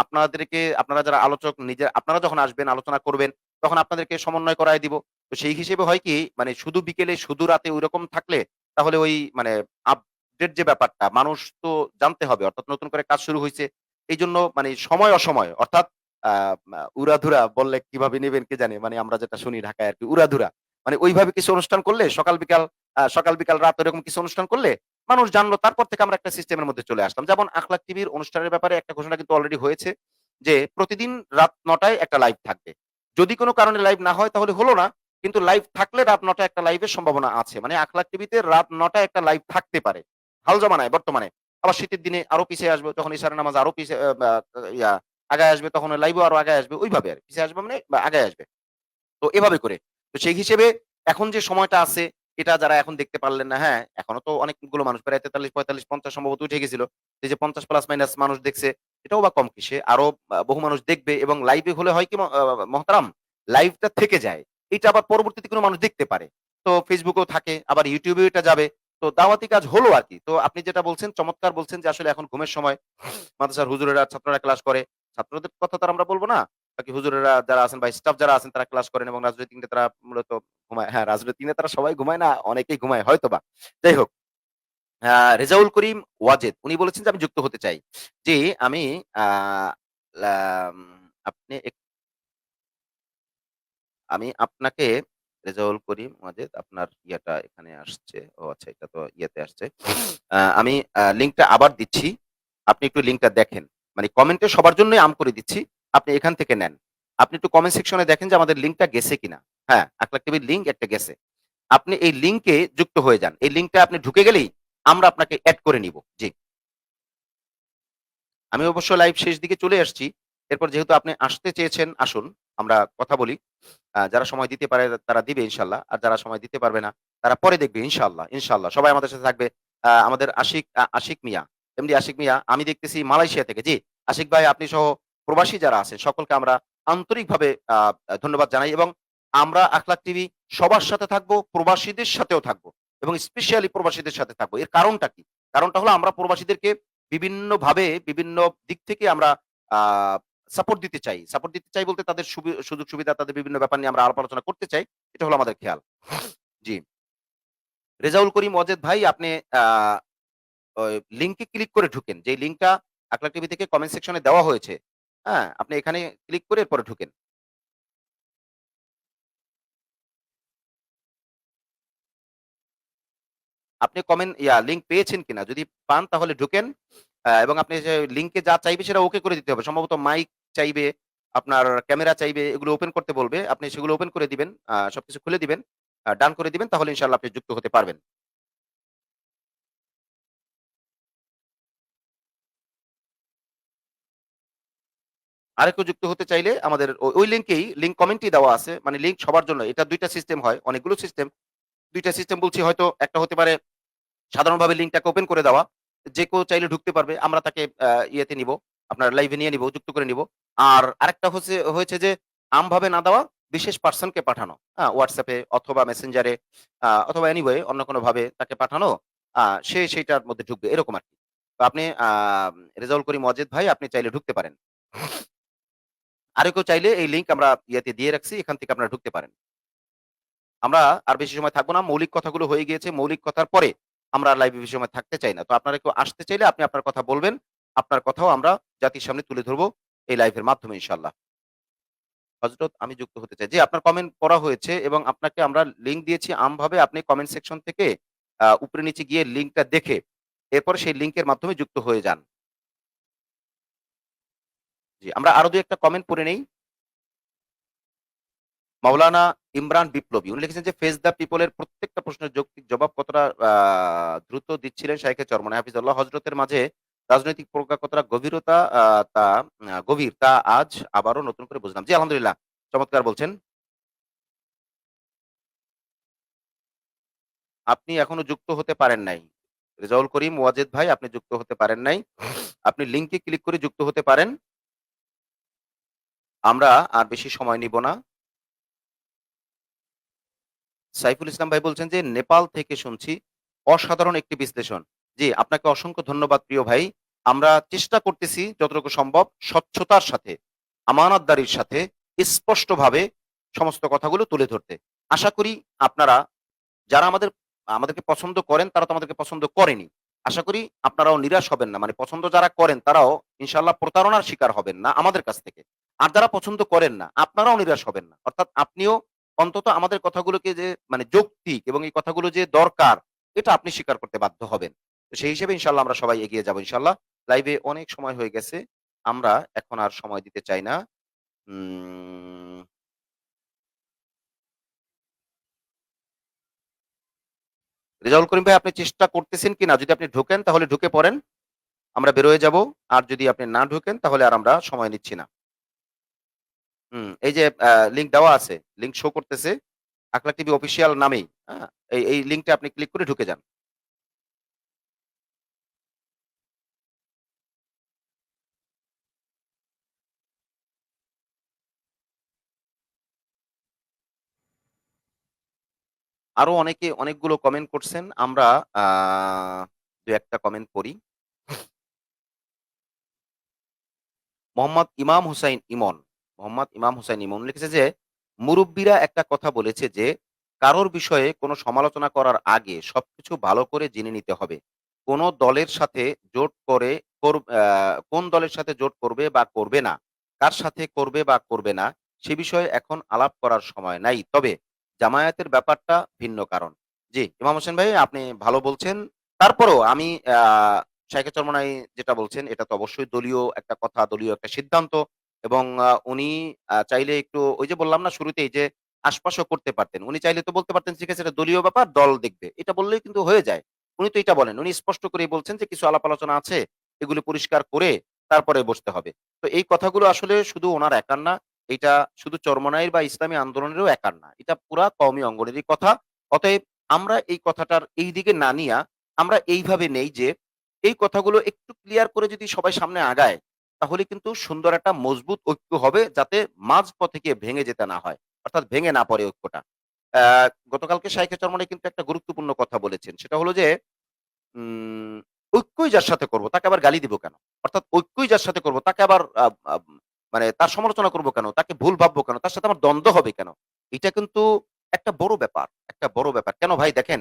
আপনাদেরকে আপনারা যারা আলোচক আপনারা যখন আসবেন, আলোচনা করবেন, তখন আপনাদেরকে সমন্বয় করায় দিব। তো সেই হিসেবে হয় কি মানে শুধু বিকেলে, শুধু রাতে ঐরকম থাকলে তাহলে ওই মানে আপডেট যে ব্যাপারটা মানুষ তো জানতে হবে। অর্থাৎ নতুন করে কাজ শুরু হইছে। এইজন্য মানে সময় অসময় অর্থাৎ আ মা উড়াধুরা বললে কিভাবে নিবেন কে জানে? মানে আমরা যেটা শুনি ঢাকায় আরকি উড়াধুরা। মানে ওইভাবে কিছু অনুষ্ঠান করলে সকাল বিকাল রাত এরকম কিছু অনুষ্ঠান করলে মানুষ জানলো। তারপর থেকে আমরা একটা সিস্টেমের মধ্যে চলে আসলাম। যেমন আখলাক টিভির অনুষ্ঠানের ব্যাপারে একটা ঘোষণা কিন্তু অলরেডি হয়েছে যে প্রতিদিন রাত ৯ টায় একটা লাইভ থাকবে। যদি কোন কারণে লাইভ না হয় তাহলে হলো না। কিন্তু লাইভ থাকলে রাত ৯ টায় একটা লাইভের সম্ভাবনা আছে। মানে আখলাক টিভিতে রাত ৯ টায় একটা লাইভ থাকতে পারে। হাল জমানায় বর্তমানে। আবার শীতের দিনে আরো পিছিয়ে আসবে। যখন ইশারের নামাজ আরো পিছে আ বা ইয়া আগায় আসবে তখন লাইভও আরো আগায় আসবে। ওইভাবে আরকি। পিছিয়ে আসবে মানে বা আগায় আসবে। তো এভাবে করে। তো সেই হিসেবে এখন যে সময়টা আছে এটা যারা এখন দেখতে পারলেন না, হ্যাঁ, এখনো তো অনেকগুলো মানুষ প্রায় ৪৩, ৪৫, ৫০ সম্ভবত উঠে গেছিল। এই যে ৫০ প্লাস মাইনাস মানুষ দেখছে, এটাও বা কম কিসে? আরো বহু মানুষ দেখবে এবং লাইভে হলে হয় কি মহতারাম? লাইভটা থেকে যায়। এটা আবার পরবর্তীতে কোনো মানুষ দেখতে পারে। তো Facebook এও থাকে, আবার YouTube এও এটা যাবে। তো দাওয়াতি কাজ হলো আরকি। তো আপনি যেটা বলছেন চমৎকার বলছেন যে আসলে এখন ঘুমের সময় মাদ্রাসার হুজুরেরা ছাত্ররা ক্লাস করে। ছাত্রদের কথা তো আর আমরা বলব না। বাকি হুজুরেরা যারা আছেন বা স্টাফ যারা আছেন তারা ক্লাস করেন এবং রাজনৈতিক নেতারা মূলত ঘুমায়। হ্যাঁ, রাজনৈতিক নেতারা সবাই ঘুমায় না, অনেকেই ঘুমায় হয়তোবা। যাই হোক, আ রেজাউল করিম ওয়াজেদ উনি বলেছেন যে আমি যুক্ত হতে চাই। জি, আমি আ লাম আপনি আমি আপনাকে রেজাউল করিম ওয়াজেদ আপনার ইয়াটা এখানে আসছে। ও আচ্ছা এটা তো ইয়েতে আসছে। আমি লিঙ্কটা আবার দিচ্ছি। আপনি একটু লিঙ্কটা দেখেন। মানে কমেন্টে সবার জন্যই করে দিচ্ছি। আপনি এখান থেকে নেন। আপনি একটু কমেন্ট সেকশনে দেখেন যে আমাদের লিঙ্কটা গেছে কিনা। হ্যাঁ, আকলাক টিভির লিঙ্ক একটা গেছে। আপনি এই লিঙ্কে যুক্ত হয়ে যান। এই লিঙ্কটা আপনি ঢুকে গেলেই আমরা আপনাকে এড করে নিব। জি। আমি অবশ্য লাইভ শেষ দিকে চলে আসছি। এরপর যেহেতু আপনি আসতে চেয়েছেন, আসুন। আমরা কথা বলি। যারা সময় দিতে পারে তারা দিবে ইনশাআল্লাহ। আর যারা সময় দিতে পারবে না, তারা পরে দেখবে ইনশাআল্লাহ, ইনশাআল্লাহ। সবাই আমাদের সাথে থাকবে। আমাদের আশিক মিয়া, এমডি আশিক মিয়া আমি দেখতেছি মালয়েশিয়া থেকে। জি, আশিক ভাই আপনি সহ প্রবাসী যারা আছেন সকলকে আমরা আন্তরিকভাবে ধন্যবাদ জানাই এবং আমরা আখলাক টিভি সবার সাথে থাকবো, প্রবাসীদের সাথেও থাকবো এবং স্পেশালি প্রবাসীদের সাথে থাকবো। এর কারণটা কি? কারণটা হলো আমরা প্রবাসীদেরকে বিভিন্নভাবে বিভিন্ন দিক থেকে আমরা আ সাপোর্ট দিতে চাই। সাপোর্ট দিতে চাই বলতে তাদের সুযোগ সুবিধা তাদের বিভিন্ন ব্যাপার নিয়ে আমরা আলাপ আলোচনা করতে চাই। এটা হলো আমাদের খেয়াল। জি। রেজাউল করিম অজেদ ভাই আপনি আ ওই লিঙ্কে ক্লিক করে ঢুকেন। যেই লিঙ্কটা আকলা টিভি থেকে কমেন্ট সেকশনে দেওয়া হয়েছে। হ্যাঁ? আপনি এখানে ক্লিক করে এরপরে ঢুকেন। আপনি লিঙ্ক পেয়েছেন কিনা? যদি পান তাহলে ঢুকেন। এবং আপনি যে লিঙ্কে যা চাইবে সেটা ওকে করে দিতে হবে। সম্ভবত মাইক চাইবে, আপনার ক্যামেরা চাইবে, এগুলো ওপেন করতে বলবে। আপনি সেগুলো ওপেন করে দিবেন। সবকিছু খুলে দিবেন। ডান করে দিবেন তাহলে ইনশাআল্লাহ আপনি যুক্ত হতে পারবেন। আরেকটু যুক্ত হতে চাইলে আমাদের ওই লিঙ্কেই লিঙ্ক কমেন্টেই দেওয়া আছে। মানে লিঙ্ক সবার জন্য। এটা ২ টা সিস্টেম হয়। অনেকগুলো সিস্টেম। ২ টা সিস্টেম বলছি হয়তো একটা হতে পারে সাধারণভাবে লিঙ্কটাকে ওপেন করে দেওয়া। যে কেউ চাইলে ঢুকতে পারবে। আমরা তাকে ইয়েতে নিবো, আপনার লাইভে নিয়ে নিবো, যুক্ত করে নিবো। আর আরেকটা হয়েছে যে আমভাবে না দেওয়া, বিশেষ পারসনকে পাঠানো। হ্যাঁ? WhatsApp এ অথবা Messenger এ অথবা এনিওয়ে অন্য কোনোভাবে তাকে পাঠানো। সে সেইটার মধ্যে ঢুকবে এরকম আরকি। তো আপনি রেজাউল করিম ওয়াজেদ ভাই আপনি চাইলে ঢুকতে পারেন। আরো কেউ চাইলে এই লিঙ্ক আমরা ইয়েতে দিয়ে রাখছি। এখান থেকে আপনারা ঢুকতে পারেন। আমরা আর বেশি সময় থাকবো না। মৌলিক কথাগুলো হয়ে গিয়েছে। মৌলিক কথার পরে আমরা আর লাইভে বেশি সময় থাকতে চাই না। তো আপনারা কেউ আসতে চাইলে আপনি আপনার কথা বলবেন। আপনার কথাও আমরা জাতির সামনে তুলে ধরব এই লাইভের মাধ্যমে ইনশাআল্লাহ। হযরত আমি যুক্ত হতে চাই। জি, আপনার কমেন্ট পড়া হয়েছে এবং আপনাকে আমরা লিঙ্ক দিয়েছি আমভাবে। আপনি কমেন্ট সেকশন থেকে উপরে নিচে গিয়ে লিঙ্কটা দেখে এরপরে সেই লিঙ্কের মাধ্যমে যুক্ত হয়ে যান। জি, আমরা আরো ২-১ টা কমেন্ট পড়ে নেই। মাওলানা ইমরান বিপ্লবী। উনি লিখেছেন যে, "ফেস দ্য পিপল এর প্রত্যেকটা প্রশ্নের যৌক্তিক জবাব কতটা দ্রুত দিচ্ছিলেন শাইখে চরমনাই হাফিজাল্লাহ। হযরতের মাঝে রাজনৈতিক প্রজ্ঞা কতটা গভীরতা তা গভীর তা আজ আবারও নতুন করে বুঝলাম।" জি, আলহামদুলিল্লাহ। চমৎকার বলছেন। আপনি এখনো যুক্ত হতে পারেন নাই। রেজাউল করিম ওয়াজেদ ভাই আপনি যুক্ত হতে পারেন নাই। আপনি লিঙ্কে ক্লিক করে যুক্ত হতে পারেন। আমরা আর বেশি সময় নিব না। সাইফুল ইসলাম ভাই বলছেন যে, "নেপাল থেকে শুনছি। অসাধারণ একটি বিশ্লেষণ।" জি, আপনাকে অসংখ্য ধন্যবাদ প্রিয় ভাই। আমরা চেষ্টা করতেছি যতটুকু সম্ভব স্বচ্ছতার সাথে, আমানতদারির সাথে স্পষ্টভাবে সমস্ত কথাগুলো তুলে ধরতে। আশা করি আপনারা যারা আমাদেরকে পছন্দ করেন তারা তো আমাদেরকে পছন্দ করেনই। আশা করি আপনারাও নিরাশ হবেন না। মানে পছন্দ যারা করেন তারাও ইনশাআল্লাহ প্রতারণার শিকার হবেন না আমাদের কাছ থেকে। আর যারা পছন্দ করেন না আপনারাও নিরাশ হবেন না। অর্থাৎ আপনিও অন্তত আমাদের কথাগুলোকে যে মানে যৌক্তিক এবং এই কথাগুলো যে দরকার এটা আপনি স্বীকার করতে বাধ্য হবেন। তো সেই হিসেবে ইনশাআল্লাহ আমরা সবাই এগিয়ে যাবো ইনশাআল্লাহ। লাইভে অনেক সময় হয়ে গেছে। আমরা এখন আর সময় দিতে চাই না। উম রেজাউল করিম ভাই আপনি চেষ্টা করতেছেন কিনা? যদি আপনি ঢোকেন তাহলে ঢুকে পড়েন। আমরা বের হয়ে যাব। আর যদি আপনি না ঢোকেন তাহলে আর আমরা সময় নিচ্ছি না। এই যে লিঙ্ক দেওয়া আছে, লিঙ্ক শো করতেছে। আকলাক টিভি অফিসিয়াল নামেই। এই লিঙ্কটা আপনি ক্লিক করে ঢুকে যান। আরো অনেকে অনেকগুলো কমেন্ট করছেন। আমরা আ ২-১ টা কমেন্ট পড়ি। মোহাম্মদ ইমাম হুসাইন ইমন, মোহাম্মদ ইমাম হুসাইন ইমন লিখেছে যে, "মুরুব্বিরা একটা কথা বলেছে যে, কারোর বিষয়ে কোনো সমালোচনা করার আগে সবকিছু ভালো করে জেনে নিতে হবে। কোন দলের সাথে জোট করে কর আ কোন দলের সাথে জোট করবে বা করবে না, কার সাথে করবে বা করবে না, সে বিষয়ে এখন আলাপ করার সময় নাই। তবে জামায়াতের ব্যাপারটা ভিন্ন কারণ।" জি, ইমাম হোসেন ভাই আপনি ভালো বলছেন। তারপরেও আমি আ শাইখে চরমোনাই যেটা বলছেন এটা তো অবশ্যই দলীয় একটা কথা, দলীয় একটা সিদ্ধান্ত এবং উনি চাইলে একটু ওই যে বললাম না শুরুতেই যে আশপাশও করতে পারতেন। উনি চাইলে তো বলতে পারতেন ঠিক আছে এটা দলীয় ব্যাপার, দল দেখবে। এটা বললেই কিন্তু হয়ে যায়। উনি তো এটা বলেন। উনি স্পষ্ট করেই বলছেন যে কিছু আলাপ আলোচনা আছে, এগুলো পরিষ্কার করে তারপরে বসতে হবে। তো এই কথাগুলো আসলে শুধু উনার একার না, এইটা শুধু চরমোনাইর বা ইসলামী আন্দোলনেরও একার না। এটা পুরা কওমি অঙ্গনেরই কথা। অতএব আমরা এই কথাটার এই দিকে না নিয়া আমরা এইভাবে নেই যে এই কথাগুলো একটু ক্লিয়ার করে যদি সবাই সামনে আগায়, তাহলে কিন্তু সুন্দর একটা মজবুত ঐক্য হবে যাতে মাঝপথে গিয়ে ভেঙে যেতে না হয়। অর্থাৎ ভেঙে না পড়ে ঐক্যটা। আ গতকালকে শাইখে চরমনাই কিন্তু একটা গুরুত্বপূর্ণ কথা বলেছেন। সেটা হলো যে উম ঐক্যই যার সাথে করব তাকে আবার গালি দিব কেন? অর্থাৎ ঐক্যই যার সাথে করব তাকে আবার মানে তার সমালোচনা করব কেন? তাকে ভুল ভাববো কেন? তার সাথে আমার দ্বন্দ্ব হবে কেন? এটা কিন্তু একটা বড় ব্যাপার, একটা বড় ব্যাপার। কেন ভাই দেখেন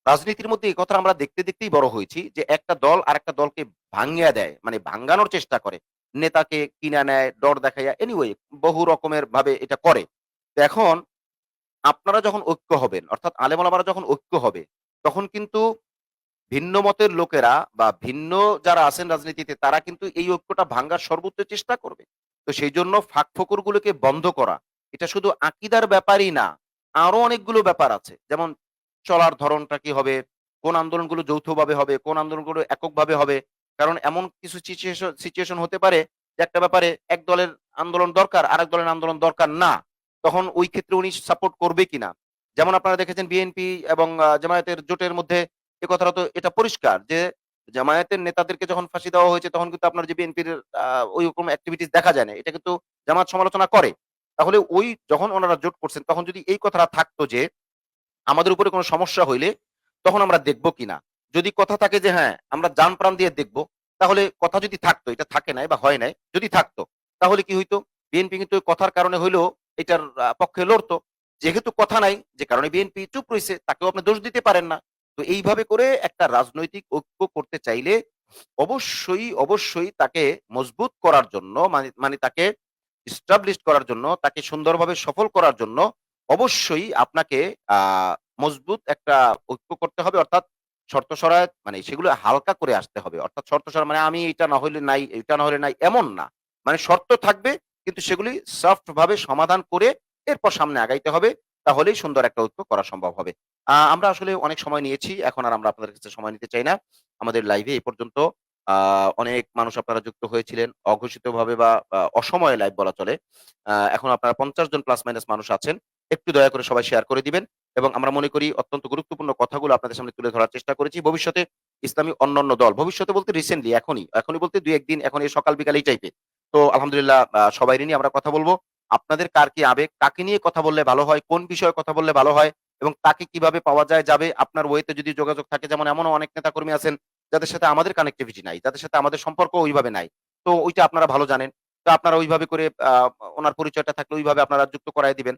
রাজনীতির মধ্যে এই কথাটা আমরা দেখতে, দেখতেই বড় হয়েছি যে একটা দল আরেকটা দলকে ভাঙ্গিয়া দেয়। মানে ভাঙ্গানোর চেষ্টা করে। নেতাকে কিনা নেয়, ডর দেখাইয়া anyway বহু রকমের ভাবে এটা করে। তো এখন আপনারা যখন ঐক্য হবেন অর্থাৎ আলেম ওলামারা যখন ঐক্য হবে, তখন কিন্তু ভিন্ন মতের লোকেরা বা ভিন্ন যারা আছেন রাজনীতিতে তারা কিন্তু এই ঐক্যটা ভাঙ্গার সর্বোচ্চ চেষ্টা করবে। তো সেইজন্য ফাঁক-ফোকর গুলোকে বন্ধ করা। এটা শুধু আকীদার ব্যাপারই না। আরো অনেকগুলো ব্যাপার আছে। যেমন চলার ধরণটা কি হবে? কোন আন্দোলনগুলো যৌথভাবে হবে? কোন আন্দোলনগুলো এককভাবে হবে? কারণ এমন কিছু সিচুয়েশন হতে পারে যে একটা ব্যাপারে এক দলের আন্দোলন দরকার, আরেক দলের আন্দোলন দরকার না। তখন ওই ক্ষেত্রে উনি সাপোর্ট করবে কিনা? যেমন আপনারা দেখেছেন বিএনপি এবং জামায়াতের জোটের মধ্যে এ কথাটা তো এটা পরিষ্কার যে জামায়াতের নেতাদেরকে যখন ফাঁসি দেওয়া হয়েছে তখন কিন্তু আপনার যে বিএনপির ওইরকম এক্টিভিটিস দেখা যায় না। এটা কিন্তু জামায়াত সমালোচনা করে। তাহলে ওই যখন ওনারা জোট করছেন তখন যদি এই কথাটা থাকতো যে আমাদের উপরে কোন সমস্যা হইলে তখন আমরা দেখব কিনা। যদি কথা থাকে যে হ্যাঁ, আমরা জান-প্রাণ দিয়ে দেখব, তাহলে কথা যদি থাকতো, এটা থাকে নাই বা হয় নাই, যদি থাকতো, তাহলে কি হইতো? বিএনপি কিন্তু ওই কথার কারণে হইলেও এটার পক্ষে লড়তো। যেহেতু কথা নাই, যে কারণে বিএনপি চুপ রইছে, তাকেও আপনি দোষ দিতে পারেন না। তো এইভাবে করে একটা রাজনৈতিক ঐক্য করতে চাইলে অবশ্যই তাকে মজবুত করার জন্য মানে মানে তাকে established করার জন্য, তাকে সুন্দরভাবে সফল করার জন্য অবশ্যই আপনাকে আ মজবুত একটা ঐক্য করতে হবে। অর্থাৎ শর্ত শরায়ত মানে সেগুলো হালকা করে আসতে হবে। অর্থাৎ শর্ত শরায়ত মানে আমি এটা না হইলে নাই, এটা না হলে নাই এমন না। মানে শর্ত থাকবে কিন্তু সেগুলি সফট ভাবে সমাধান করে এরপর সামনে আগাইতে হবে। তাহলেই সুন্দর একটা ঐক্য করা সম্ভব হবে। আমরা আসলে অনেক সময় নিয়েছি। এখন আর আমরা আপনাদের কাছে সময় নিতে চাই না। আমাদের লাইভে এ পর্যন্ত আ অনেক মানুষ আপনারা যুক্ত হয়েছিলেন। অঘোষিতভাবে বা অসময়ে লাইভ বলা চলে। এখন আপনারা ৫০ জন প্লাস মাইনাস মানুষ আছেন। একটু দয়া করে সবাই শেয়ার করে দিবেন এবং আমরা মনে করি অত্যন্ত গুরুত্বপূর্ণ কথাগুলো আপনাদের সামনে তুলে ধরার চেষ্টা করেছি। ভবিষ্যতে ইসলামী অন্যান্য দল, ভবিষ্যতে বলতে রিসেন্টলি এখনই বলতে ২-১ দিন এখন এই সকাল বিকাল এই টাইপের। তো আলহামদুলিল্লাহ সবাইরে নিয়ে আমরা কথা বলব। আপনাদের কার কি আবেগ, কাকে নিয়ে কথা বললে ভালো হয়, কোন বিষয়ে কথা বললে ভালো হয় এবং তাকে কিভাবে পাওয়া যায় যাবে আপনার ওয়েতে যদি যোগাযোগ থাকে, যেমন এমনও অনেক নেতাকর্মী আছেন যাদের সাথে আমাদের কানেক্টিভিটি নাই, যাদের সাথে আমাদের সম্পর্ক ওইভাবে নাই। তো ওইটা আপনারা ভালো জানেন। তো আপনারা ওইভাবে করে উনার পরিচয়টা থাকলে ওইভাবে আপনারা যুক্ত করায় দিবেন।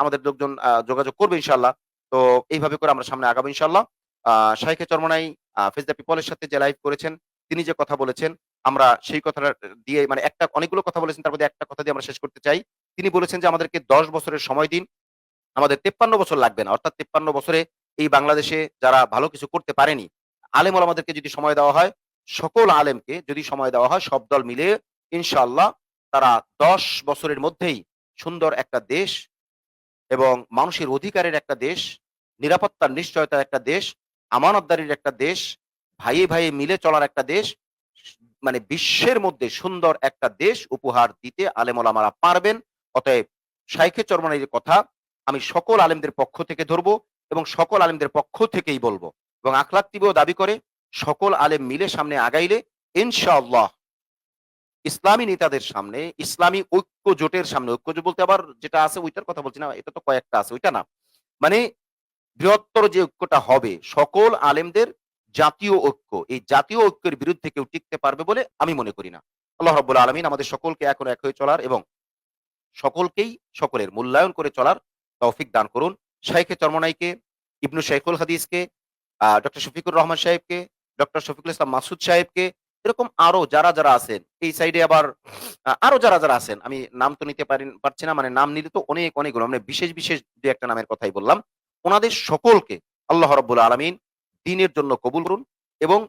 আমাদের লোকজন যোগাযোগ করবে ইনশাআল্লাহ। তো এইভাবে করে আমরা সামনে আগাবো ইনশাআল্লাহ। শাইখে চরমোনাই ফেজ দ্য পিপল এর সাথে যে লাইভ করেছেন, তিনি যে কথা বলেছেন, আমরা সেই কথাটা দিয়ে মানে অনেকগুলো কথা বলেছেন, তার মধ্যে একটা কথা দিয়ে আমরা শেষ করতে চাই। তিনি বলেছেন যে আমাদেরকে ১০ বছরের সময় দিন। আমাদের ৫৩ বছর লাগবে না। অর্থাৎ ৫৩ বছরে এই বাংলাদেশে যারা ভালো কিছু করতে পারেনি, আলেম ওলামাদেরকে যদি সময় দেওয়া হয়, সকল আলেমকে যদি সময় দেওয়া হয়, সব দল মিলে ইনশাআল্লাহ তারা ১০ বছরের মধ্যেই সুন্দর একটা দেশ এবং মানুষের অধিকারের একটা দেশ, নিরাপত্তার নিশ্চয়তার একটা দেশ, আমানতদারির একটা দেশ, ভাইয়ে মিলে চলার একটা দেশ, মানে বিশ্বের মধ্যে সুন্দর একটা দেশ উপহার দিতে আলেম ওলামারা পারবেন। অতএব শাইখে চরমনাইর কথা আমি সকল আলেমদের পক্ষ থেকে ধরব এবং সকল আলেমদের পক্ষ থেকেই বলব। এবং আখলাক তীব্র দাবি করে সকল আলেম মিলে সামনে আগাইলে ইনশাআল্লাহ ইসলামী নেতাদের সামনে, ইসলামী ঐক্য জোটের সামনে, ঐক্য জোট বলতে আবার যেটা আছে ওইটার কথা বলছি না, এটা তো কয়েকটা আছে, ওইটা না। মানে বৃহত্তর যে ঐক্যটা হবে, সকল আলেমদের জাতীয় ঐক্য, এই জাতীয় ঐক্যের বিরুদ্ধে কেউ টিকতে পারবে বলে আমি মনে করি না। আল্লাহ রাব্বুল আলামিন আমাদের সকলকে এখন এক হয়ে চলার এবং সকলকেই সকলের মূল্যায়ন করে চলার তৌফিক দান করুন। শাইখে চরমোনাইকে, ইবনু শাইখুল হাদিসকে, ডক্টর শফিকুর রহমান সাহেবকে, ডক্টর শফিকুল ইসলাম মাসুদ সাহেবকে, এরকম আরো যারা আছেন, এই সাইডে আবার আরো যারা আছেন, আমি নাম তো নিতে পারছি না, মানে নাম নিলে তো অনেকগুলো, মানে বিশেষ ২-১ টা নামের কথাই বললাম। উনাদের সকলকে আল্লাহ রাব্বুল আলামিন দ্বীনের জন্য কবুল করুন এবং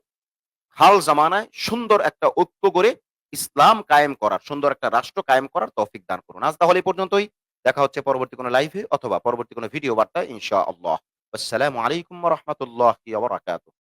হাল জামানায় সুন্দর একটা ঐক্য গড়ে ইসলাম কায়েম করার, সুন্দর একটা রাষ্ট্র কায়েম করার তৌফিক দান করুন। আজ তাহলে এই পর্যন্তই। দেখা হচ্ছে পরবর্তী কোনো লাইভে অথবা পরবর্তী কোনো ভিডিও বার্তায় ইনশাআল্লাহ। আসসালামু আলাইকুম ওয়া রাহমাতুল্লাহি ওয়া বারাকাতুহু।